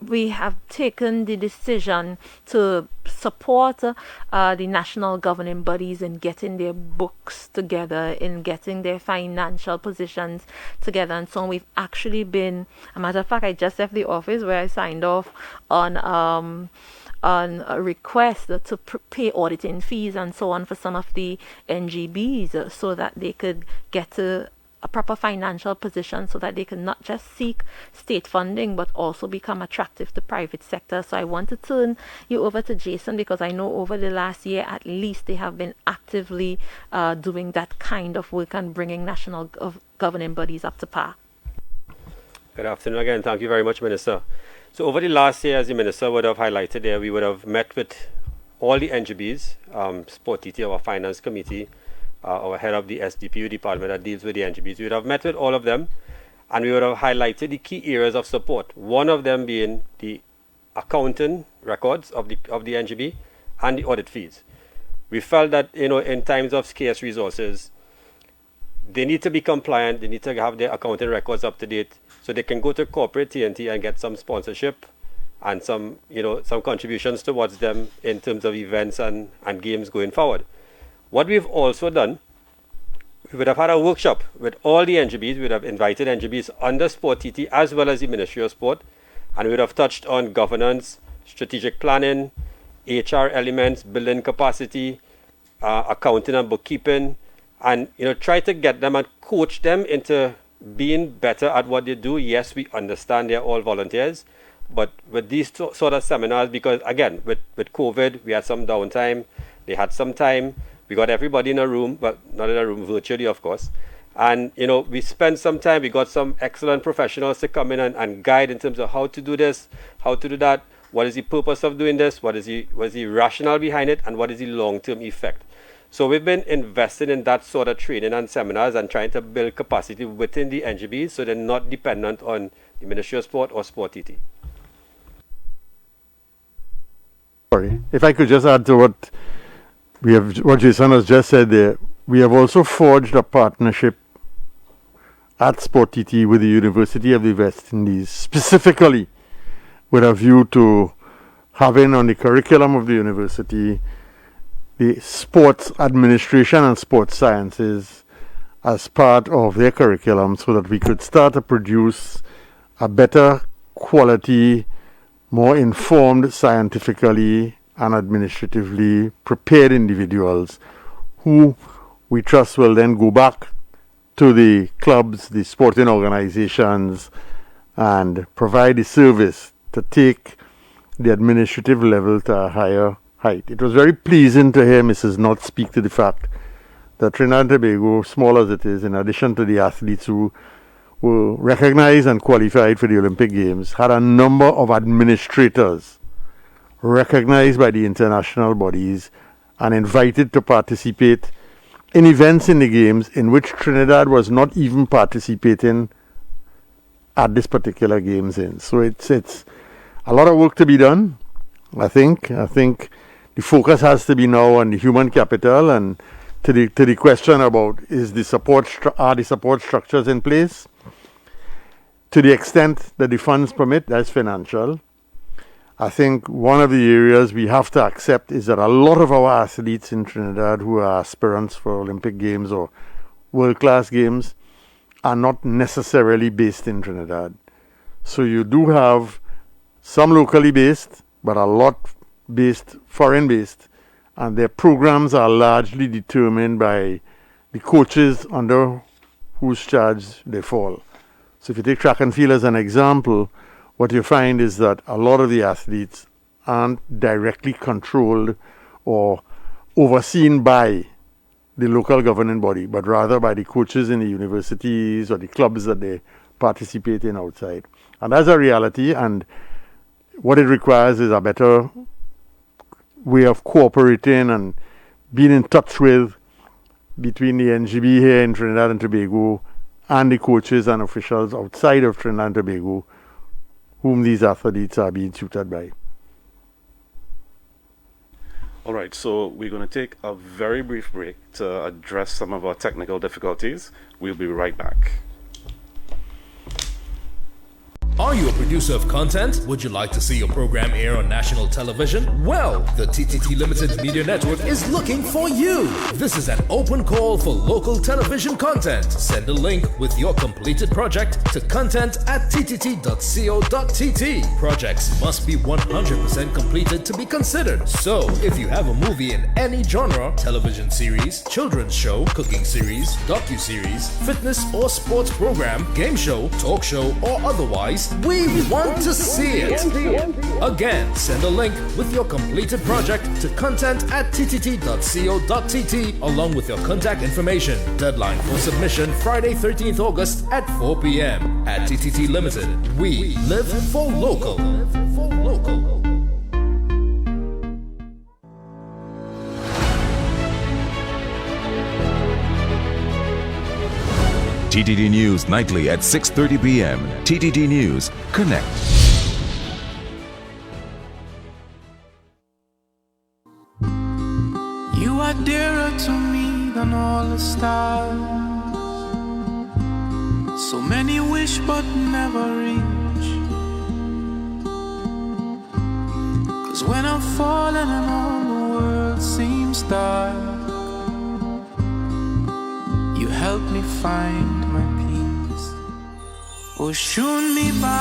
we have taken the decision to support the national governing bodies in getting their books together, in getting their financial positions together. And so we've actually been, a matter of fact, I just left the office where I signed off on a request to pay auditing fees and so on for some of the NGBs, so that they could get to a proper financial position, so that they can not just seek state funding but also become attractive to private sector. So I want to turn you over to Jason, because I know over the last year at least they have been actively doing that kind of work and bringing national governing bodies up to par. Good afternoon again. Thank you very much, Minister. So over the last year, as the Minister would have highlighted there, we would have met with all the NGBs, Sport TT, our finance committee, our head of the SDPU department that deals with the NGBs. We would have met with all of them, and we would have highlighted the key areas of support. One of them being the accounting records of the NGB and the audit fees. We felt that, in times of scarce resources, they need to be compliant. They need to have their accounting records up to date, so they can go to corporate TNT and get some sponsorship and some contributions towards them in terms of events and games going forward. What we've also done, we would have had a workshop with all the NGBs. We would have invited NGBs under Sport TT as well as the Ministry of Sport, and we would have touched on governance, strategic planning, HR elements, building capacity, accounting and bookkeeping, and try to get them and coach them into being better at what they do. Yes, we understand they're all volunteers, but with these sort of seminars, because again, with COVID, we had some downtime, they had some time. We got everybody in a room, but not in a room, virtually, of course. And, we spent some time, we got some excellent professionals to come in and guide in terms of how to do this, how to do that, what is the purpose of doing this, what is the rationale behind it, and what is the long-term effect. So we've been investing in that sort of training and seminars and trying to build capacity within the NGBs so they're not dependent on the Ministry of Sport or Sport TT. Sorry, if I could just add to what Jason has just said there, we have also forged a partnership at Sport TT with the University of the West Indies, specifically with a view to having on the curriculum of the university the sports administration and sports sciences as part of their curriculum, so that we could start to produce a better quality, more informed scientifically and administratively prepared individuals who we trust will then go back to the clubs, the sporting organizations, and provide the service to take the administrative level to a higher height. It was very pleasing to hear Mrs. Knott speak to the fact that Trinidad and Tobago, small as it is, in addition to the athletes who were recognized and qualified for the Olympic Games, had a number of administrators recognized by the international bodies and invited to participate in events in the games in which Trinidad was not even participating at this particular games in. So it's a lot of work to be done. I think the focus has to be now on the human capital and to the question about are the support structures in place. To the extent that the funds permit, that's financial. I think one of the areas we have to accept is that a lot of our athletes in Trinidad who are aspirants for Olympic Games or world-class games are not necessarily based in Trinidad. So you do have some locally based, but a lot foreign-based, and their programs are largely determined by the coaches under whose charge they fall. So if you take track and field as an example, what you find is that a lot of the athletes aren't directly controlled or overseen by the local governing body, but rather by the coaches in the universities or the clubs that they participate in outside. And that's a reality, and what it requires is a better way of cooperating and being in touch with between the NGB here in Trinidad and Tobago and the coaches and officials outside of Trinidad and Tobago whom these athletes are being tutored by. All right, so we're going to take a very brief break to address some of our technical difficulties. We'll be right back. Are you a producer of content? Would you like to see your program air on national television? Well, the TTT Limited Media Network is looking for you. This is an open call for local television content. Send a link with your completed project to content@ttt.co.tt. Projects must be 100% completed to be considered. So, if you have a movie in any genre, television series, children's show, cooking series, docu-series, fitness or sports program, game show, talk show, or otherwise, we want to see it. Again, send a link with your completed project to content@ttt.co.tt along with your contact information. Deadline for submission Friday 13th August at 4 p.m. At TTT Limited, we live for local. TTT News nightly at 6:30 p.m. TTT News Connect. You are dearer to me than all the stars. So many wish but never reach. 'Cause when I'm falling and all the world seems dark, you help me find my peace. Oshun mi ba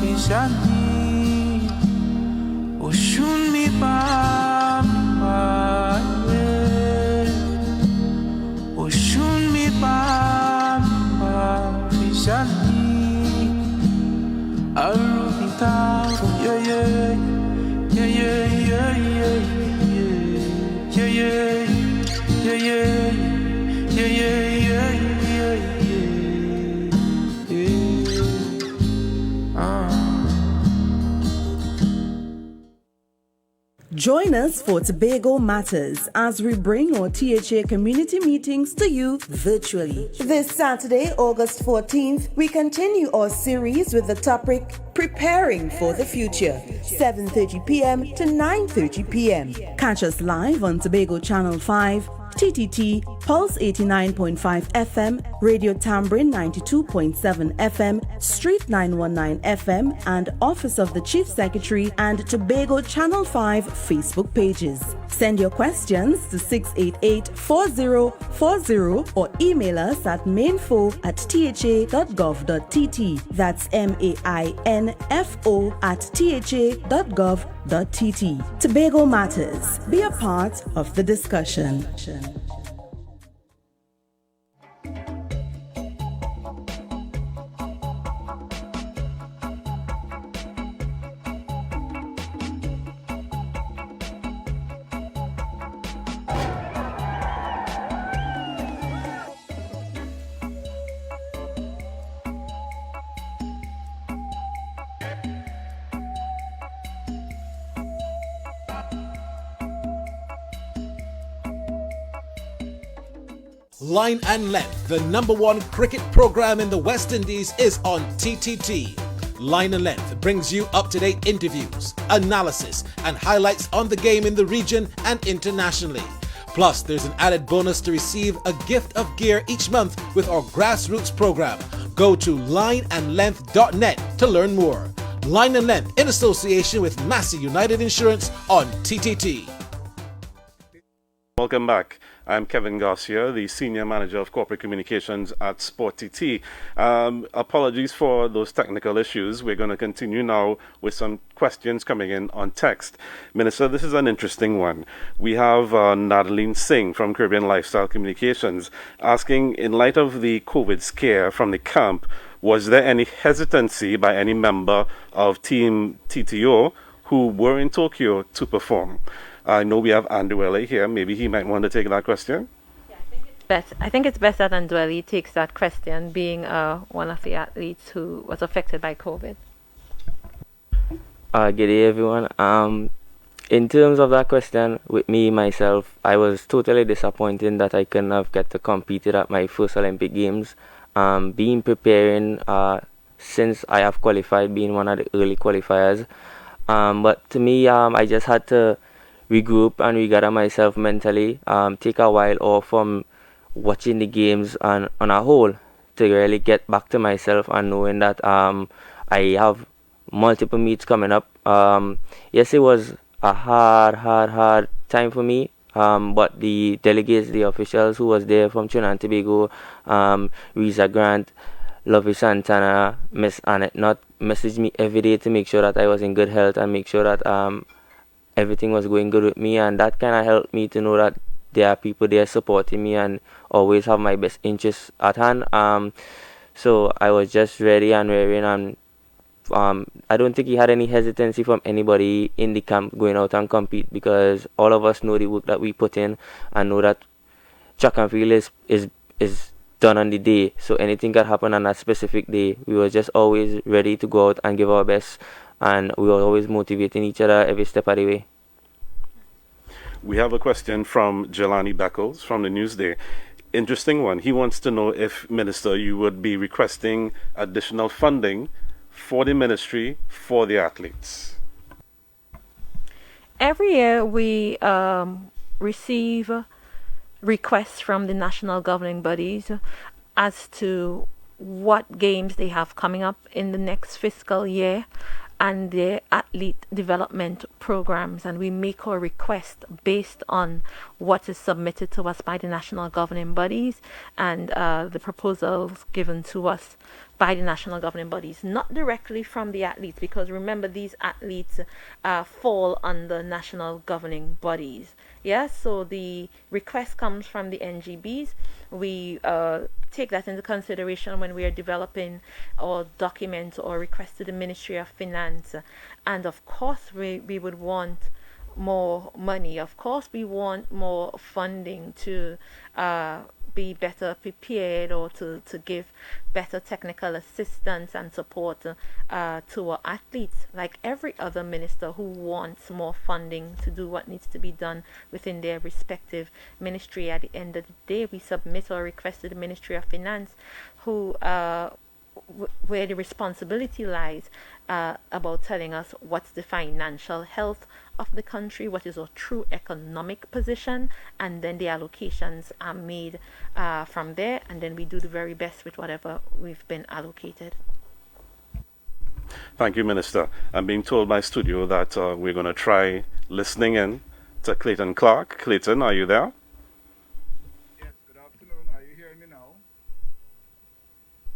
fishani. Oshun mi ba Oshun mi ba fishani. Arubita yeah yeah yeah yeah yeah yeah yeah yeah yeah Join us for Tobago Matters as we bring our THA community meetings to you virtually. This Saturday, August 14th, we continue our series with the topic Preparing for the Future, 7:30 p.m. to 9:30 p.m. Catch us live on Tobago Channel 5, TTT, Pulse 89.5 FM, Radio Tambourine 92.7 FM, Street 919 FM, and Office of the Chief Secretary and Tobago Channel 5 Facebook pages. Send your questions to 688-4040 or email us at mainfo@tha.gov.tt. That's mainfo@tha.gov.tt. Tobago Matters. Be a part of the discussion. Line and Length, the #1 cricket program in the West Indies, is on TTT. Line and Length brings you up-to-date interviews, analysis, and highlights on the game in the region and internationally. Plus, there's an added bonus to receive a gift of gear each month with our grassroots program. Go to lineandlength.net to learn more. Line and Length in association with Massey United Insurance on TTT. Welcome back. I'm Kevin Garcia, the Senior Manager of Corporate Communications at Sport TT. Apologies for those technical issues. We're going to continue now with some questions coming in on text. Minister, this is an interesting one. We have Nadaline Singh from Caribbean Lifestyle Communications asking, in light of the COVID scare from the camp, was there any hesitancy by any member of Team TTO who were in Tokyo to perform? I know we have Andwele here. Maybe he might want to take that question. Yeah, I think it's best that Andwele takes that question, being one of the athletes who was affected by COVID. Good day, everyone. In terms of that question, with me, myself, I was totally disappointed that I couldn't have got to compete at my first Olympic Games. Been preparing since I have qualified, being one of the early qualifiers. But to me, I just had to regroup and regather myself mentally, take a while off from watching the games and on a whole to really get back to myself and knowing that I have multiple meets coming up. Yes, it was a hard time for me, but the delegates, the officials who was there from Trinidad and Tobago, Risa Grant, Lovey Santana, Miss Annette Not, messaged me every day to make sure that I was in good health and make sure that everything was going good with me, and that kind of helped me to know that there are people there supporting me and always have my best interests at hand. So I was just ready and raring, and I don't think he had any hesitancy from anybody in the camp going out and compete, because all of us know the work that we put in and know that track and field is done on the day. So anything can happen on that specific day. We were just always ready to go out and give our best, and we were always motivating each other every step of the way. We have a question from Jelani Beckles from the Newsday. Interesting one. He wants to know if, Minister, you would be requesting additional funding for the ministry for the athletes. Every year we receive requests from the national governing bodies as to what games they have coming up in the next fiscal year and their athlete development programs, and we make our request based on what is submitted to us by the national governing bodies and the proposals given to us by the national governing bodies, not directly from the athletes, because remember, these athletes fall under national governing bodies. Yes, so the request comes from the NGBs. We take that into consideration when we are developing our document or request to the Ministry of Finance. And of course, we would want more money. Of course, we want more funding to be better prepared, or to give better technical assistance and support to our athletes, like every other minister who wants more funding to do what needs to be done within their respective ministry. At the end of the day, we submit our request to the Ministry of Finance, who where the responsibility lies about telling us what's the financial health of the country, what is our true economic position, and then the allocations are made from there, and then we do the very best with whatever we've been allocated. Thank you, Minister. I'm being told by studio that we're going to try listening in to Clayton Clark. Clayton, are you there? Yes, good afternoon. Are you hearing me now?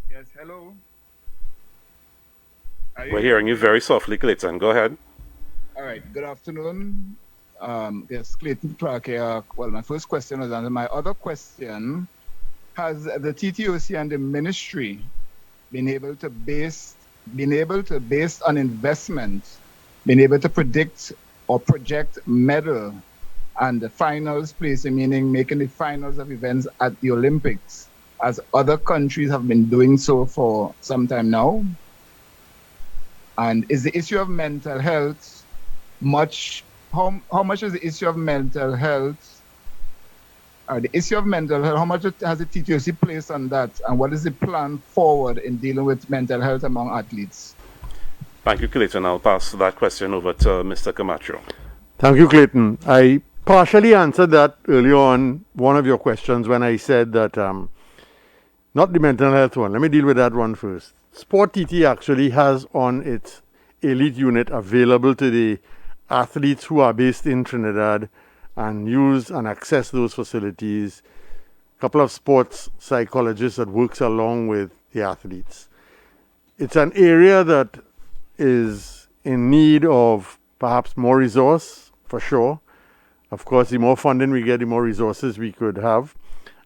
Yes, hello. We're hearing you very softly, Clayton. Go ahead. All right, good afternoon. Yes, Clayton Clark here. Well, my first question was answered. My other question, has the TTOC and the ministry been able to based on investment, been able to predict or project medal and the finals placing, meaning making the finals of events at the Olympics, as other countries have been doing so for some time now? And is the issue of mental health how much is the issue of mental health The issue of mental health, how much has the TTOC placed on that, and what is the plan forward in dealing with mental health among athletes? Thank you, Clayton. I'll pass that question over to Mr. Camacho. Thank you, Clayton. I partially answered that earlier on, one of your questions, when I said that, not the mental health one, let me deal with that one first. Sport TT actually has on its elite unit available to the athletes who are based in Trinidad and use and access those facilities, a couple of sports psychologists that works along with the athletes. It's an area that is in need of perhaps more resource, for sure. Of course, the more funding we get, the more resources we could have.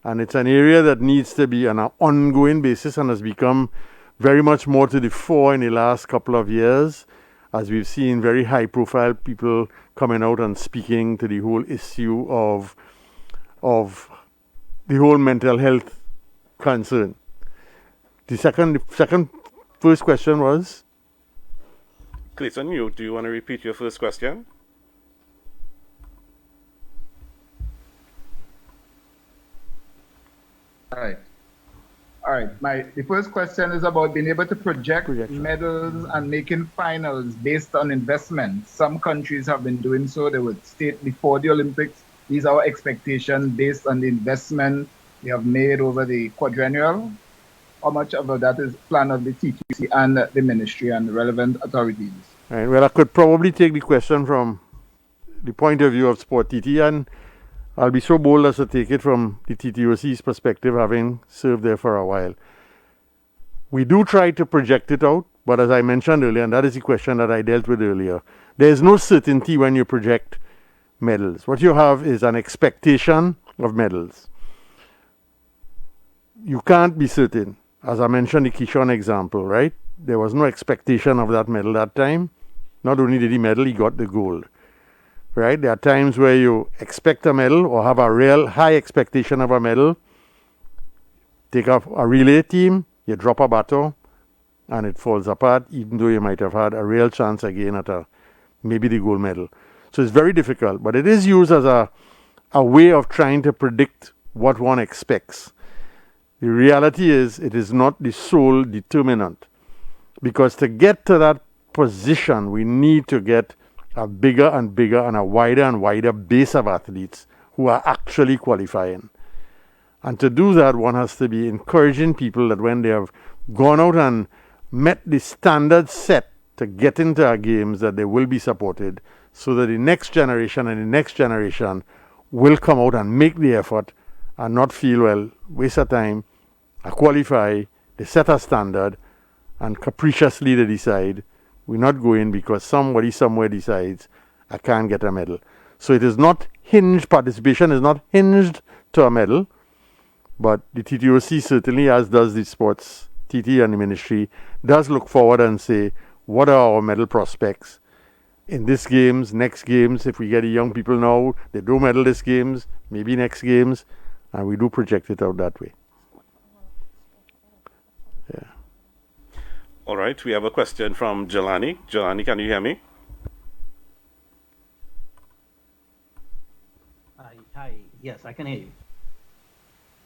And it's an area that needs to be on an ongoing basis and has become very much more to the fore in the last couple of years, as we've seen very high-profile people coming out and speaking to the whole issue of the whole mental health concern. The first question was? Clayton, do you want to repeat your first question? All right. The first question is about being able to project medals and making finals based on investment. Some countries have been doing so. They would state before the Olympics, these are our expectations based on the investment we have made over the quadrennial. How much of that is planned of the TTC and the ministry and the relevant authorities? Right. Well, I could probably take the question from the point of view of Sport TT, and I'll be so bold as to take it from the TTOC's perspective, having served there for a while. We do try to project it out, but as I mentioned earlier, and that is the question that I dealt with earlier, there is no certainty when you project medals. What you have is an expectation of medals. You can't be certain. As I mentioned the Kishon example, right? There was no expectation of that medal that time. Not only did he medal, he got the gold. Right? There are times where you expect a medal or have a real high expectation of a medal. Take up a relay team, you drop a baton, and it falls apart, even though you might have had a real chance again at maybe the gold medal. So it's very difficult, but it is used as a way of trying to predict what one expects. The reality is it is not the sole determinant, because to get to that position, we need to get a bigger and bigger and a wider base of athletes who are actually qualifying. And to do that, one has to be encouraging people that when they have gone out and met the standards set to get into our games, that they will be supported, so that the next generation and the next generation will come out and make the effort and not feel, well, waste of time, I qualify, they set a standard, and capriciously they decide, we're not going because somebody somewhere decides I can't get a medal. So it is not hinged, participation is not hinged to a medal, but the TTOC certainly, as does the sports TT and the ministry, does look forward and say, what are our medal prospects in this games, next games? If we get the young people now, they do medal this games, maybe next games, and we do project it out that way. Yeah. All right, we have a question from Jelani. Jelani, can you hear me? Hi. Yes, I can hear you.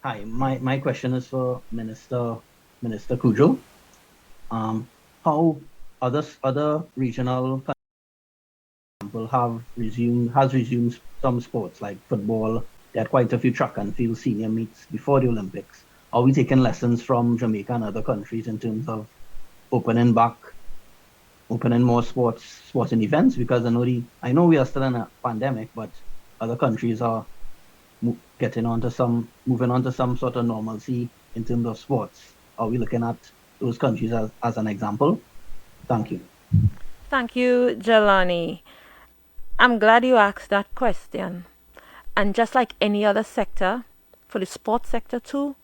Hi, my question is for Minister Cudjoe. How other regional countries has resumed some sports like football. They had quite a few track and field senior meets before the Olympics. Are we taking lessons from Jamaica and other countries in terms of opening more sporting events? Because I know we are still in a pandemic, but other countries are moving on to some sort of normalcy in terms of sports. Are we looking at those countries as an example? Thank you. Thank you, Jelani. I'm glad you asked that question. And just like any other sector, for the sports sector too,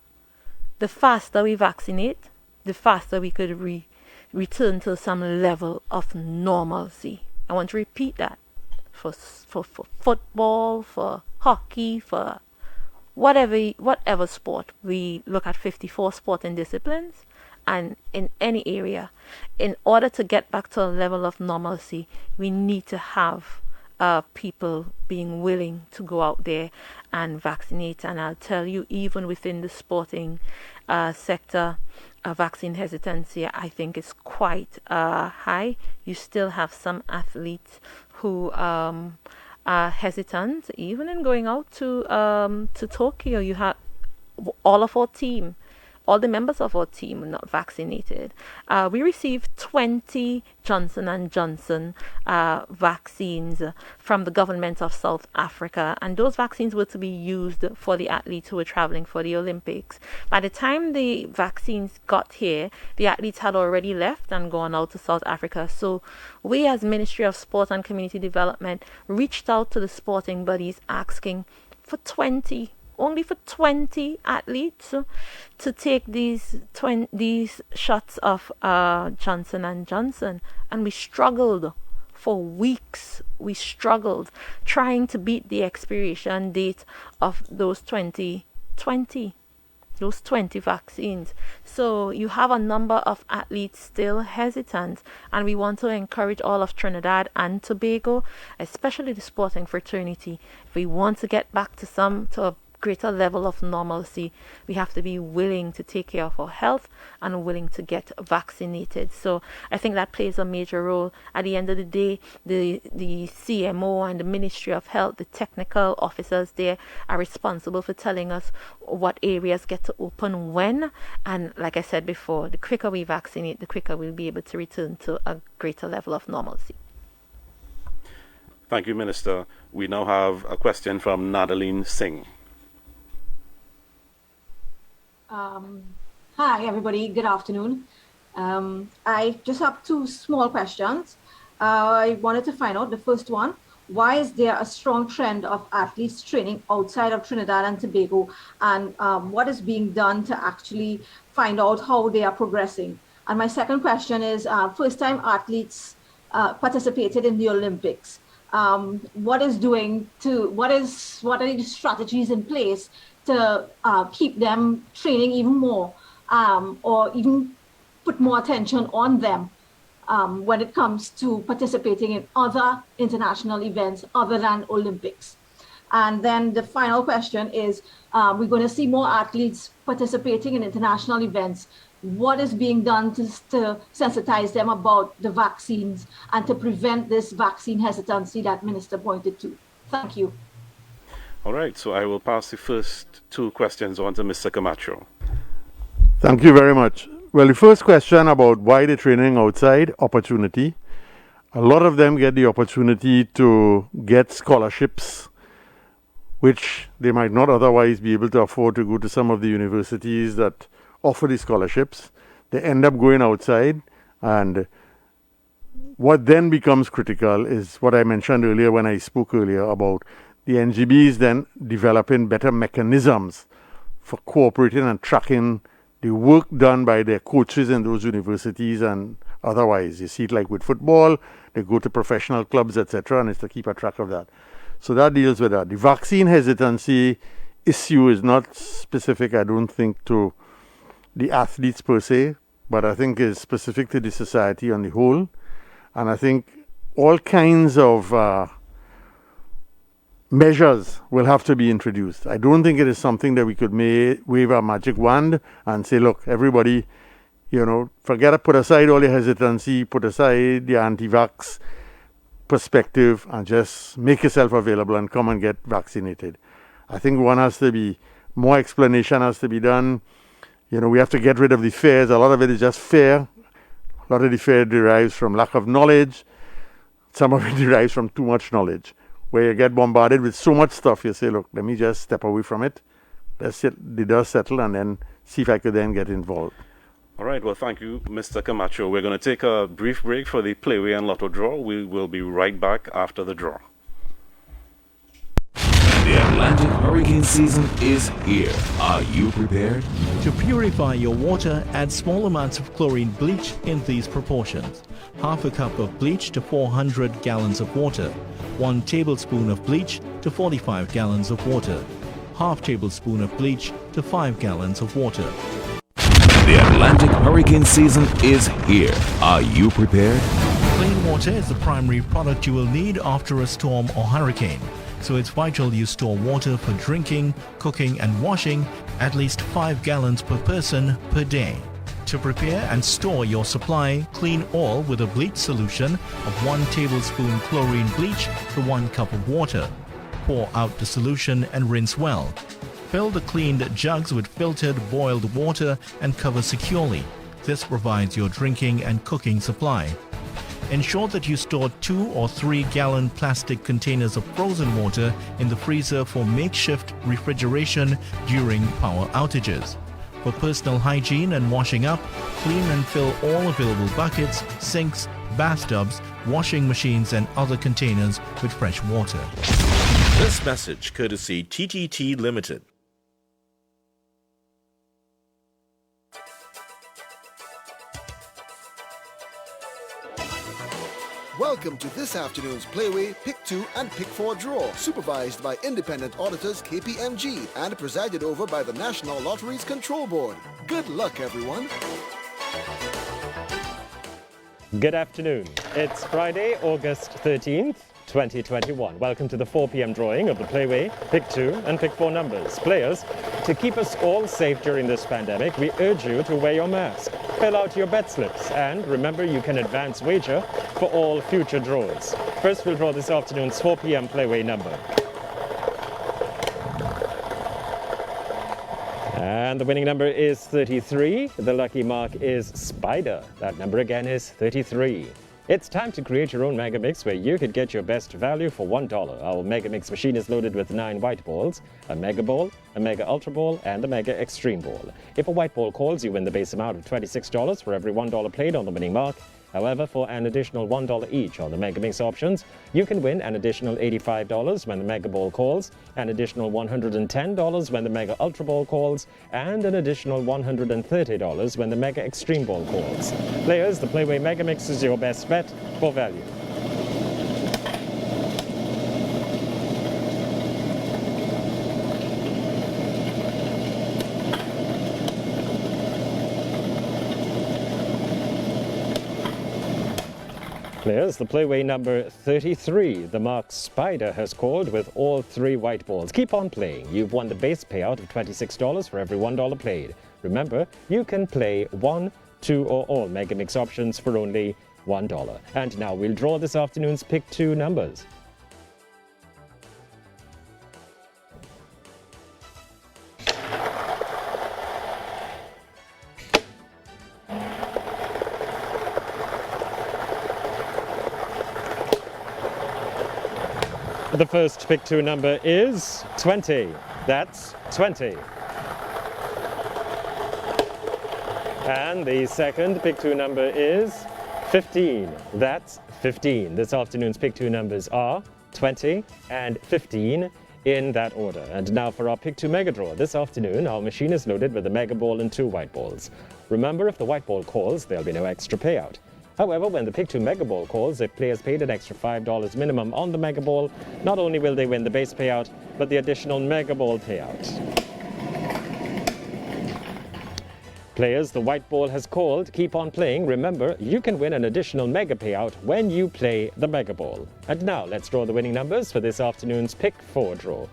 the faster we vaccinate, the faster we could return to some level of normalcy. I want to repeat that. For football, for hockey, for whatever sport. We look at 54 sporting disciplines, and in any area, in order to get back to a level of normalcy, we need to have people being willing to go out there and vaccinate. And I'll tell you, even within the sporting sector, vaccine hesitancy, I think, is quite high. You still have some athletes who are hesitant, even in going out to Tokyo. You have all of our team. All the members of our team are not vaccinated. We received 20 Johnson & Johnson vaccines from the government of South Africa, and those vaccines were to be used for the athletes who were traveling for the Olympics. By the time the vaccines got here, the athletes had already left and gone out to South Africa. So we, as Ministry of Sport and Community Development, reached out to the sporting bodies asking for only for 20 athletes to take these shots of Johnson & Johnson. And we struggled for weeks. We struggled trying to beat the expiration date of those 20 vaccines. So you have a number of athletes still hesitant, and we want to encourage all of Trinidad and Tobago, especially the sporting fraternity. If we want to get back to a greater level of normalcy, we have to be willing to take care of our health and willing to get vaccinated. So I think that plays a major role. At the end of the day, the CMO and the Ministry of Health, the technical officers there, are responsible for telling us what areas get to open when. And like I said before, the quicker we vaccinate, the quicker we'll be able to return to a greater level of normalcy. Thank you, Minister. We now have a question from Nadaleen Singh. Hi, everybody. Good afternoon. I just have two small questions. I wanted to find out, the first one, why is there a strong trend of athletes training outside of Trinidad and Tobago, and what is being done to actually find out how they are progressing? And my second question is, first-time athletes participated in the Olympics. What are the strategies in place to keep them training even more, or even put more attention on them when it comes to participating in other international events other than Olympics? And then the final question is, we're going to see more athletes participating in international events. What is being done to sensitize them about the vaccines and to prevent this vaccine hesitancy that Minister pointed to? Thank you. All right, so I will pass the first two questions on to Mr. Camacho. Thank you very much. Well, the first question about why they're training outside, opportunity. A lot of them get the opportunity to get scholarships, which they might not otherwise be able to afford to go to some of the universities that offer the scholarships. They end up going outside, and what then becomes critical is what I mentioned earlier when I spoke earlier about the NGBs then developing better mechanisms for cooperating and tracking the work done by their coaches in those universities and otherwise. You see it like with football, they go to professional clubs, etc., and it's to keep a track of that. So that deals with that. The vaccine hesitancy issue is not specific, I don't think, to the athletes per se, but I think is specific to the society on the whole. And I think all kinds of measures will have to be introduced. I don't think it is something that we could wave a magic wand and say, look, everybody, put aside all the hesitancy, put aside the anti-vax perspective, and just make yourself available and come and get vaccinated. I think more explanation has to be done. We have to get rid of the fears. A lot of it is just fear. A lot of the fear derives from lack of knowledge. Some of it derives from too much knowledge, where you get bombarded with so much stuff, you say, look, let me just step away from it. Let's let the dust settle and then see if I could then get involved. All right, well, thank you, Mr. Camacho. We're going to take a brief break for the Playway and Lotto draw. We will be right back after the draw. The Atlantic hurricane season is here. Are you prepared? To purify your water, add small amounts of chlorine bleach in these proportions. Half a cup of bleach to 400 gallons of water. 1 tablespoon of bleach to 45 gallons of water. Half tablespoon of bleach to 5 gallons of water. The Atlantic hurricane season is here. Are you prepared? Clean water is the primary product you will need after a storm or hurricane, so it's vital you store water for drinking, cooking and washing, at least 5 gallons per person per day. To prepare and store your supply, clean all with a bleach solution of 1 tablespoon chlorine bleach to 1 cup of water. Pour out the solution and rinse well. Fill the cleaned jugs with filtered boiled water and cover securely. This provides your drinking and cooking supply. Ensure that you store 2 or 3 gallon plastic containers of frozen water in the freezer for makeshift refrigeration during power outages. For personal hygiene and washing up, clean and fill all available buckets, sinks, bathtubs, washing machines and other containers with fresh water. This message courtesy TTT Limited. Welcome to this afternoon's Playway Pick 2 and Pick 4 draw, supervised by independent auditors KPMG and presided over by the National Lotteries Control Board. Good luck, everyone. Good afternoon. It's Friday, August 13th, 2021. Welcome to the 4 p.m. drawing of the Playway Pick 2 and Pick 4 numbers. Players, to keep us all safe during this pandemic, we urge you to wear your mask, fill out your bet slips, and remember you can advance wager for all future draws. First, we'll draw this afternoon's 4 p.m. Playway number. And the winning number is 33. The lucky mark is Spider. That number again is 33. It's time to create your own Mega Mix where you could get your best value for $1. Our Mega Mix machine is loaded with 9 white balls, a Mega Ball, a Mega Ultra Ball, and a Mega Extreme Ball. If a white ball calls, you win the base amount of $26 for every $1 played on the winning mark. However, for an additional $1 each on the Mega Mix options, you can win an additional $85 when the Mega Ball calls, an additional $110 when the Mega Ultra Ball calls, and an additional $130 when the Mega Extreme Ball calls. Players, the Playway Mega Mix is your best bet for value. Players, the Playway number 33, the mark Spider has called with all 3 white balls. Keep on playing. You've won the base payout of $26 for every $1 played. Remember, you can play 1, 2 or all Mega Mix options for only $1. And now we'll draw this afternoon's Pick 2 numbers. The first Pick 2 number is 20. That's 20. And the second Pick 2 number is 15. That's 15. This afternoon's Pick 2 numbers are 20 and 15 in that order. And now for our Pick 2 Mega Draw. This afternoon, our machine is loaded with a Mega Ball and 2 white balls. Remember, if the white ball calls, there'll be no extra payout. However, when the Pick 2 Mega Ball calls, if players paid an extra $5 minimum on the Mega Ball, not only will they win the base payout, but the additional Mega Ball payout. Players, the white ball has called. Keep on playing. Remember, you can win an additional Mega payout when you play the Mega Ball. And now, let's draw the winning numbers for this afternoon's Pick 4 draw.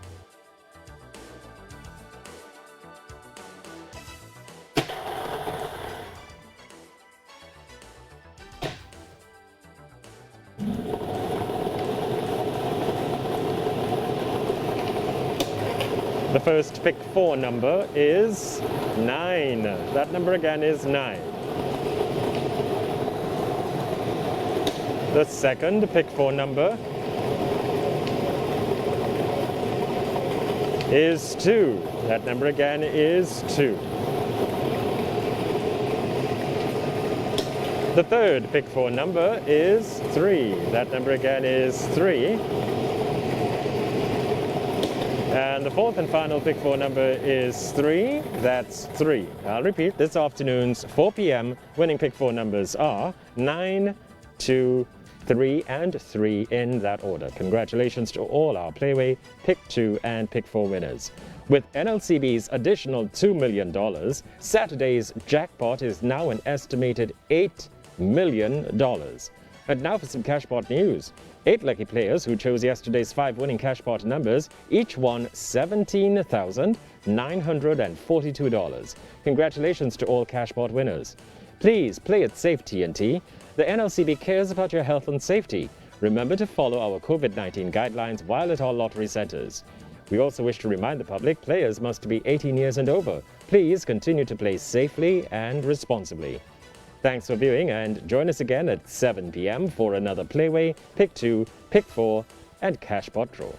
The first Pick 4 number is 9. That number again is 9. The second Pick 4 number is 2. That number again is 2. The third Pick 4 number is 3. That number again is 3. And the fourth and final Pick 4 number is 3. That's 3. I'll repeat, this afternoon's 4 p.m. winning Pick 4 numbers are 9, 2, 3, and 3 in that order. Congratulations to all our Playway Pick 2 and Pick 4 winners. With NLCB's additional $2 million, Saturday's jackpot is now an estimated $8 million. And now for some Cashpot news. 8 lucky players who chose yesterday's 5 winning Cashpot numbers each won $17,942. Congratulations to all Cashpot winners. Please play it safe, TNT. The NLCB cares about your health and safety. Remember to follow our COVID-19 guidelines while at all lottery centers. We also wish to remind the public players must be 18 years and over. Please continue to play safely and responsibly. Thanks for viewing, and join us again at 7 p.m. for another Playway, Pick 2, Pick 4 and Cashpot Draw.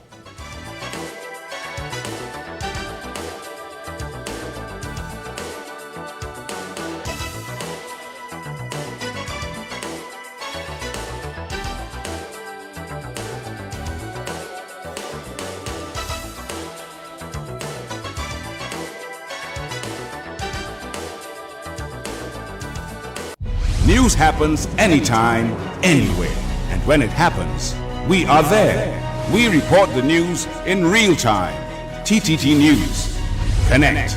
News happens anytime, anywhere. And when it happens, we are there. We report the news in real time. TTT News. Connect.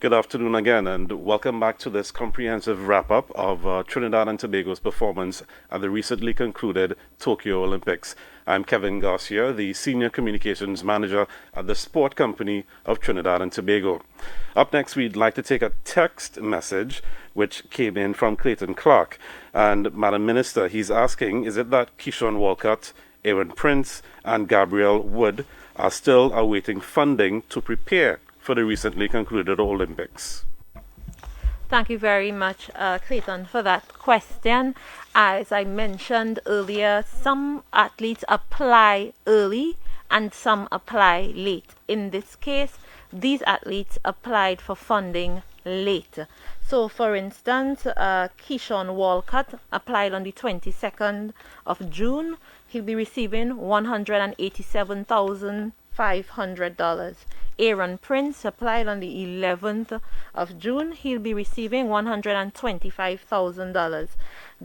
Good afternoon again, and welcome back to this comprehensive wrap-up of Trinidad and Tobago's performance at the recently concluded Tokyo Olympics. I'm Kevin Garcia, the Senior Communications Manager at the Sport Company of Trinidad and Tobago. Up next, we'd like to take a text message which came in from Clayton Clark. And Madam Minister, he's asking, is it that Keyshawn Walcott, Aaron Prince and Gabrielle Wood are still awaiting funding to prepare for the recently concluded Olympics? Thank you very much, Clayton, for that question. As I mentioned earlier, some athletes apply early and some apply late. In this case, these athletes applied for funding late. So, for instance, Keyshawn Walcott applied on the 22nd of June. He'll be receiving $187,500. Aaron Prince applied on the 11th of June. He'll be receiving $125,000.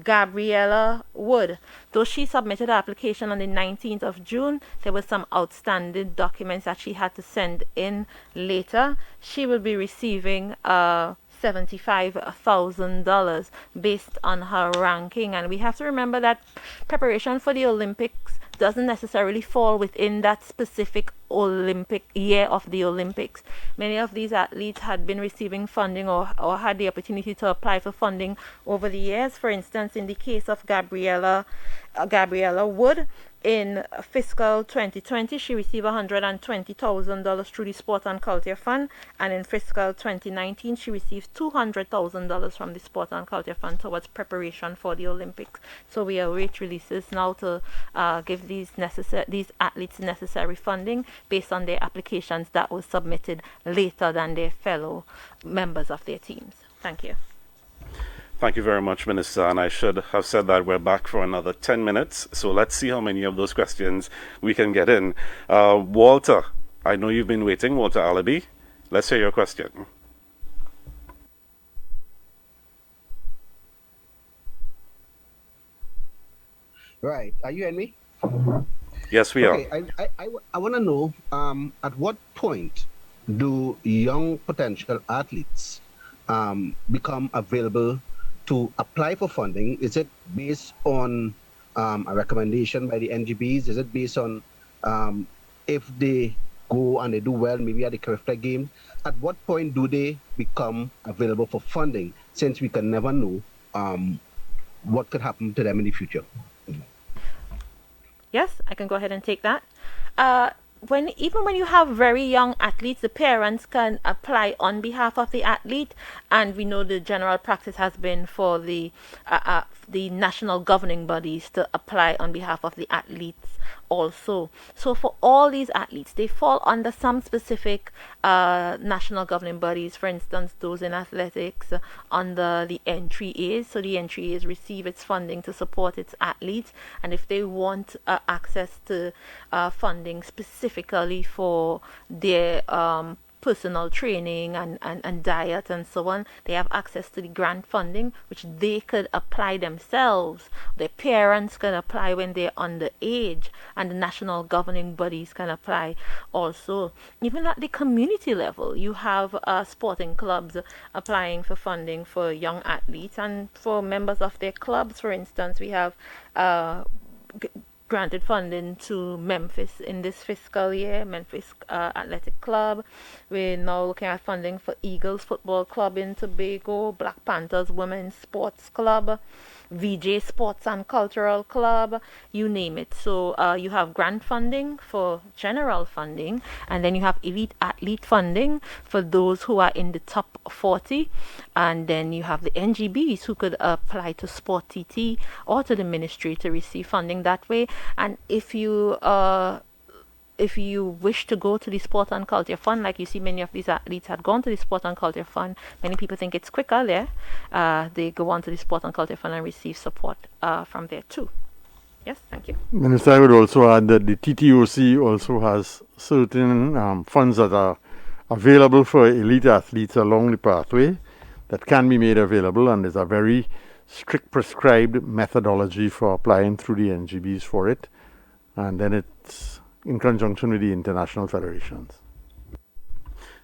Gabriella Wood, though she submitted her application on the 19th of June, there were some outstanding documents that she had to send in later. She will be receiving $75,000 based on her ranking. And we have to remember that preparation for the Olympics doesn't necessarily fall within that specific Olympic year of the Olympics. Many of these athletes had been receiving funding or had the opportunity to apply for funding over the years. For instance, in the case of Gabriella Wood, in fiscal 2020, she received $120,000 through the Sport and Culture Fund, and in fiscal 2019, she received $200,000 from the Sport and Culture Fund towards preparation for the Olympics. So we await releases now to give these athletes necessary funding based on their applications that were submitted later than their fellow members of their teams. Thank you. Thank you very much, Minister. And I should have said that we're back for another 10 minutes. So let's see how many of those questions we can get in. Walter, I know you've been waiting. Walter Alabi, let's hear your question. Right. Are you hearing me? Yes, we are. I want to know at what point do young potential athletes become available to apply for funding? Is it based on a recommendation by the NGBs? Is it based on if they go and they do well, maybe at the Carifree game? At what point do they become available for funding, since we can never know what could happen to them in the future? Yes, I can go ahead and take that. Even when you have very young athletes, the parents can apply on behalf of the athlete, and we know the general practice has been for the national governing bodies to apply on behalf of the athletes also. So for all these athletes, they fall under some specific national governing bodies. For instance, those in athletics under the NTAs. So the NTAs receive its funding to support its athletes, and if they want access to funding specifically for their personal training and diet and so on, they have access to the grant funding, which they could apply themselves. Their parents can apply when they're underage, and the national governing bodies can apply also. Even at the community level, you have sporting clubs applying for funding for young athletes and for members of their clubs. For instance, we have granted funding to Memphis in this fiscal year, Memphis Athletic Club. We're now looking at funding for Eagles Football Club in Tobago, Black Panthers Women's Sports Club, VJ Sports and Cultural Club, you name it. So you have grant funding for general funding, and then you have elite athlete funding for those who are in the top 40, and then you have the NGBs who could apply to Sport TT or to the ministry to receive funding that way. And if you wish to go to the Sport and Culture Fund, like you see many of these athletes had gone to the Sport and Culture Fund, many people think it's quicker there. They go on to the Sport and Culture Fund and receive support from there too. Yes, thank you. Minister, I would also add that the TTOC also has certain funds that are available for elite athletes along the pathway that can be made available, and there's a very strict prescribed methodology for applying through the NGBs for it, and then it's in conjunction with the international federations.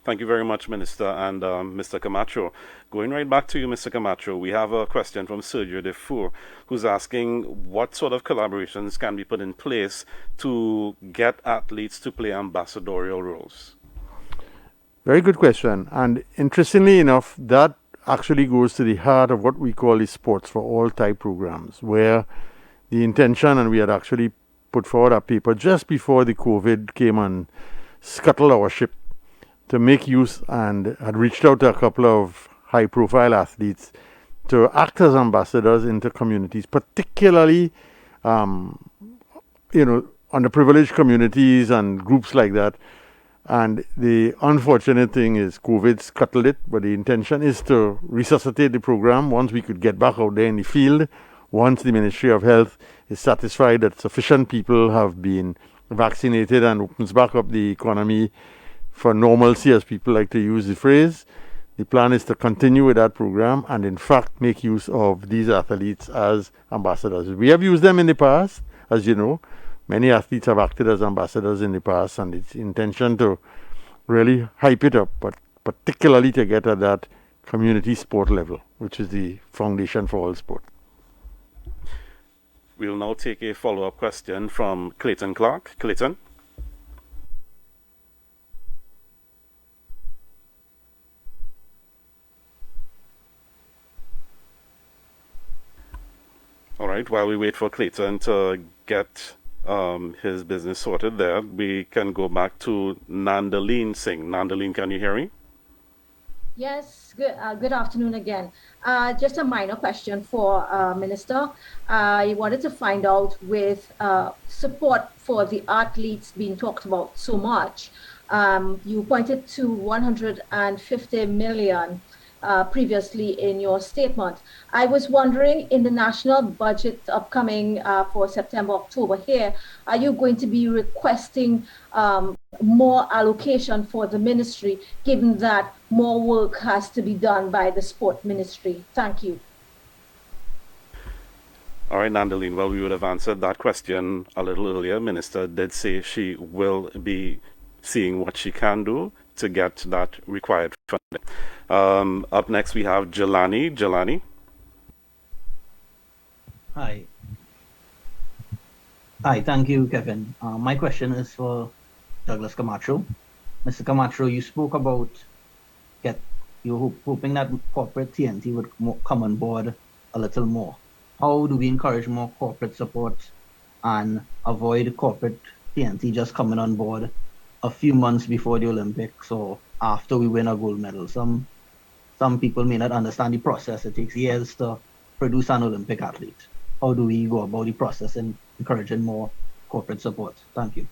Thank you very much, Minister. And Mr. Camacho, going right back to you, Mr. Camacho, we have a question from Sergio Defour, who's asking what sort of collaborations can be put in place to get athletes to play ambassadorial roles? Very good question. And interestingly enough, that actually goes to the heart of what we call the Sports for All type programs, where the intention, and we had actually put forward a paper just before the COVID came and scuttled our ship, to make use, and had reached out to a couple of high-profile athletes to act as ambassadors into communities, particularly, underprivileged communities and groups like that. And the unfortunate thing is COVID scuttled it, but the intention is to resuscitate the program once we could get back out there in the field, once the Ministry of Health is satisfied that sufficient people have been vaccinated and opens back up the economy for normalcy, as people like to use the phrase. The plan is to continue with that program and in fact make use of these athletes as ambassadors. We have used them in the past, as you know. Many athletes have acted as ambassadors in the past, and it's intention to really hype it up, but particularly to get at that community sport level, which is the foundation for all sport. We'll now take a follow-up question from Clayton Clark. Clayton? All right, while we wait for Clayton to get his business sorted there, we can go back to Nandaleen Singh. Nandaleen, can you hear me? Yes, good afternoon again. Just a minor question for Minister. I wanted to find out, with support for the athletes being talked about so much, you pointed to 150 million previously in your statement. I was wondering, in the national budget upcoming for September, October here, are you going to be requesting more allocation for the ministry, given that more work has to be done by the sport ministry? Thank you. All right, Nandaleen, well, we would have answered that question a little earlier. Minister did say she will be seeing what she can do to get that required funding. Up next, we have Jelani. Jelani. Hi, thank you, Kevin. My question is for Douglas Camacho. Mr. Camacho, you spoke about you hoping that corporate TNT would come on board a little more. How do we encourage more corporate support and avoid corporate TNT just coming on board a few months before the Olympics or after we win a gold medal? Some people may not understand the process. It takes years to produce an Olympic athlete. How do we go about the process in encouraging more corporate support? Thank you.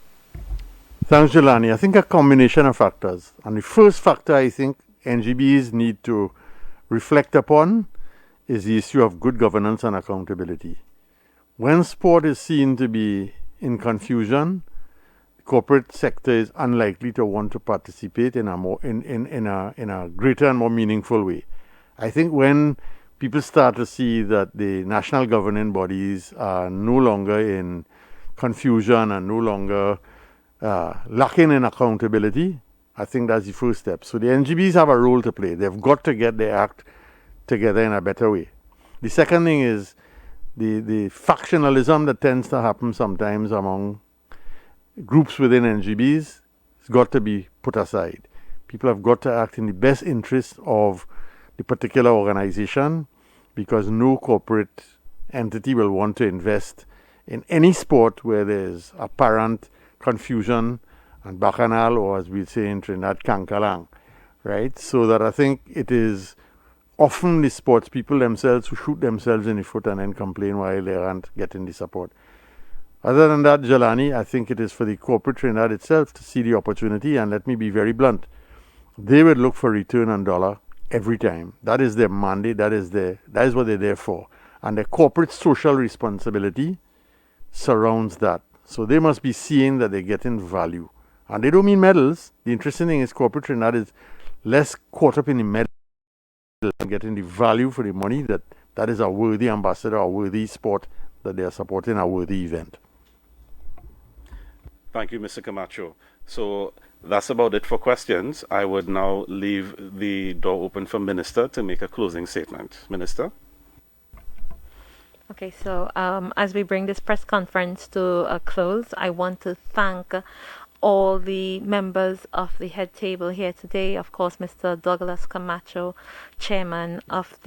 Thanks, Jelani. I think a combination of factors. And the first factor I think NGBs need to reflect upon is the issue of good governance and accountability. When sport is seen to be in confusion, corporate sector is unlikely to want to participate in a greater and more meaningful way. I think when people start to see that the national governing bodies are no longer in confusion and no longer lacking in accountability, I think that's the first step. So the NGBs have a role to play. They've got to get their act together in a better way. The second thing is the factionalism that tends to happen sometimes among groups within NGBs has got to be put aside. People have got to act in the best interest of the particular organization, because no corporate entity will want to invest in any sport where there's apparent confusion and bacchanal, or as we say in Trinidad, cancalang, right? So that I think it is often the sports people themselves who shoot themselves in the foot and then complain why they aren't getting the support. Other than that, Jelani, I think it is for the corporate Trinidad itself to see the opportunity, and let me be very blunt. They would look for return on dollar every time. That is their mandate, that is what they're there for. And their corporate social responsibility surrounds that. So they must be seeing that they're getting value. And they don't mean medals. The interesting thing is corporate Trinidad is less caught up in the medal and getting the value for the money that is a worthy ambassador, a worthy sport that they are supporting, a worthy event. Thank you, Mr. Camacho. So that's about it for questions. I would now leave the door open for Minister to make a closing statement. Minister? Okay, so as we bring this press conference to a close, I want to thank all the members of the head table here today. Of course, Mr. Douglas Camacho, Chairman of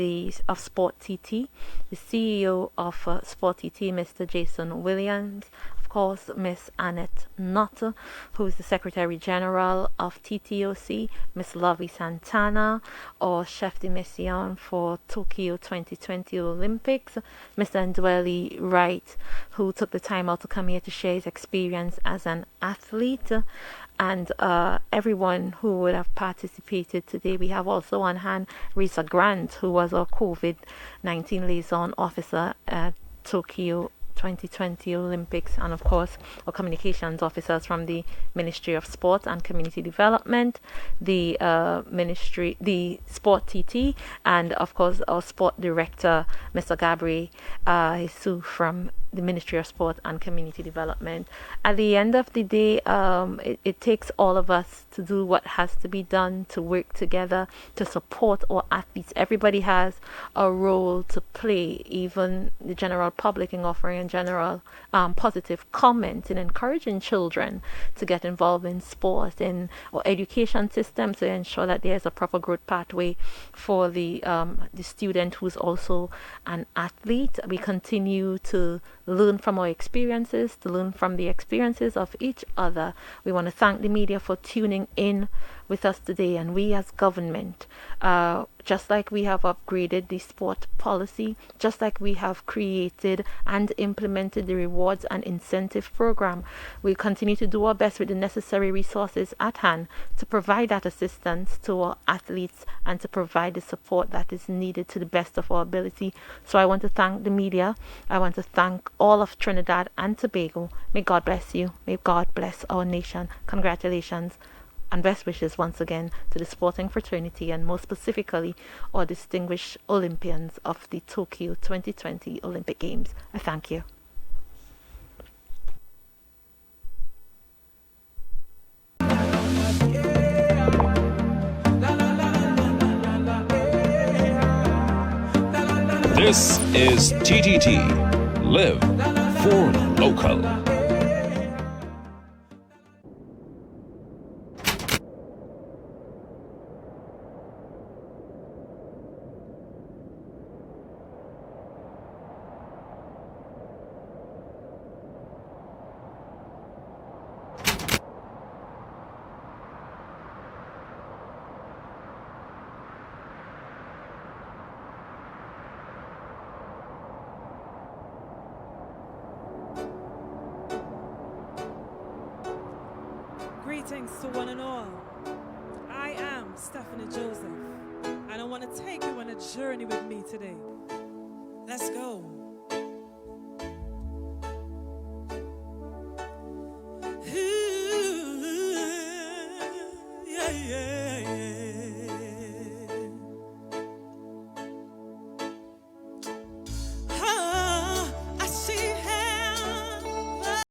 Sport TT, the CEO of Sport TT, Mr. Jason Williams, of course, Miss Annette Nutter, who is the Secretary General of TTOC, Miss Lovey Santana, our chef de mission for Tokyo 2020 Olympics, Mr. Ndweli Wright, who took the time out to come here to share his experience as an athlete, and everyone who would have participated today. We have also on hand Risa Grant, who was our COVID-19 liaison officer at Tokyo 2020 Olympics, and of course our communications officers from the Ministry of Sport and Community Development, the Sport TT, and of course our sport director, Mr. Gabriel Hisu from the Ministry of Sport and Community Development. At the end of the day, it takes all of us to do what has to be done, to work together, to support our athletes. Everybody has a role to play, even the general public, in offering a general positive comment in encouraging children to get involved in sport, in our education system, to ensure that there's a proper growth pathway for the student who's also an athlete. We continue to learn from our experiences, to learn from the experiences of each other. We want to thank the media for tuning in with us today, and we as government, just like we have upgraded the sport policy, just like we have created and implemented the rewards and incentive program, we continue to do our best with the necessary resources at hand to provide that assistance to our athletes and to provide the support that is needed to the best of our ability. So I want to thank the media. I want to thank all of Trinidad and Tobago. May God bless you. May God bless our nation. Congratulations and best wishes once again to the sporting fraternity, and most specifically our distinguished Olympians of the Tokyo 2020 Olympic Games. I thank you. This is TTT. Live for local. Greetings to one and all. I am Stephanie Joseph, and I want to take you on a journey with me today. Let's go.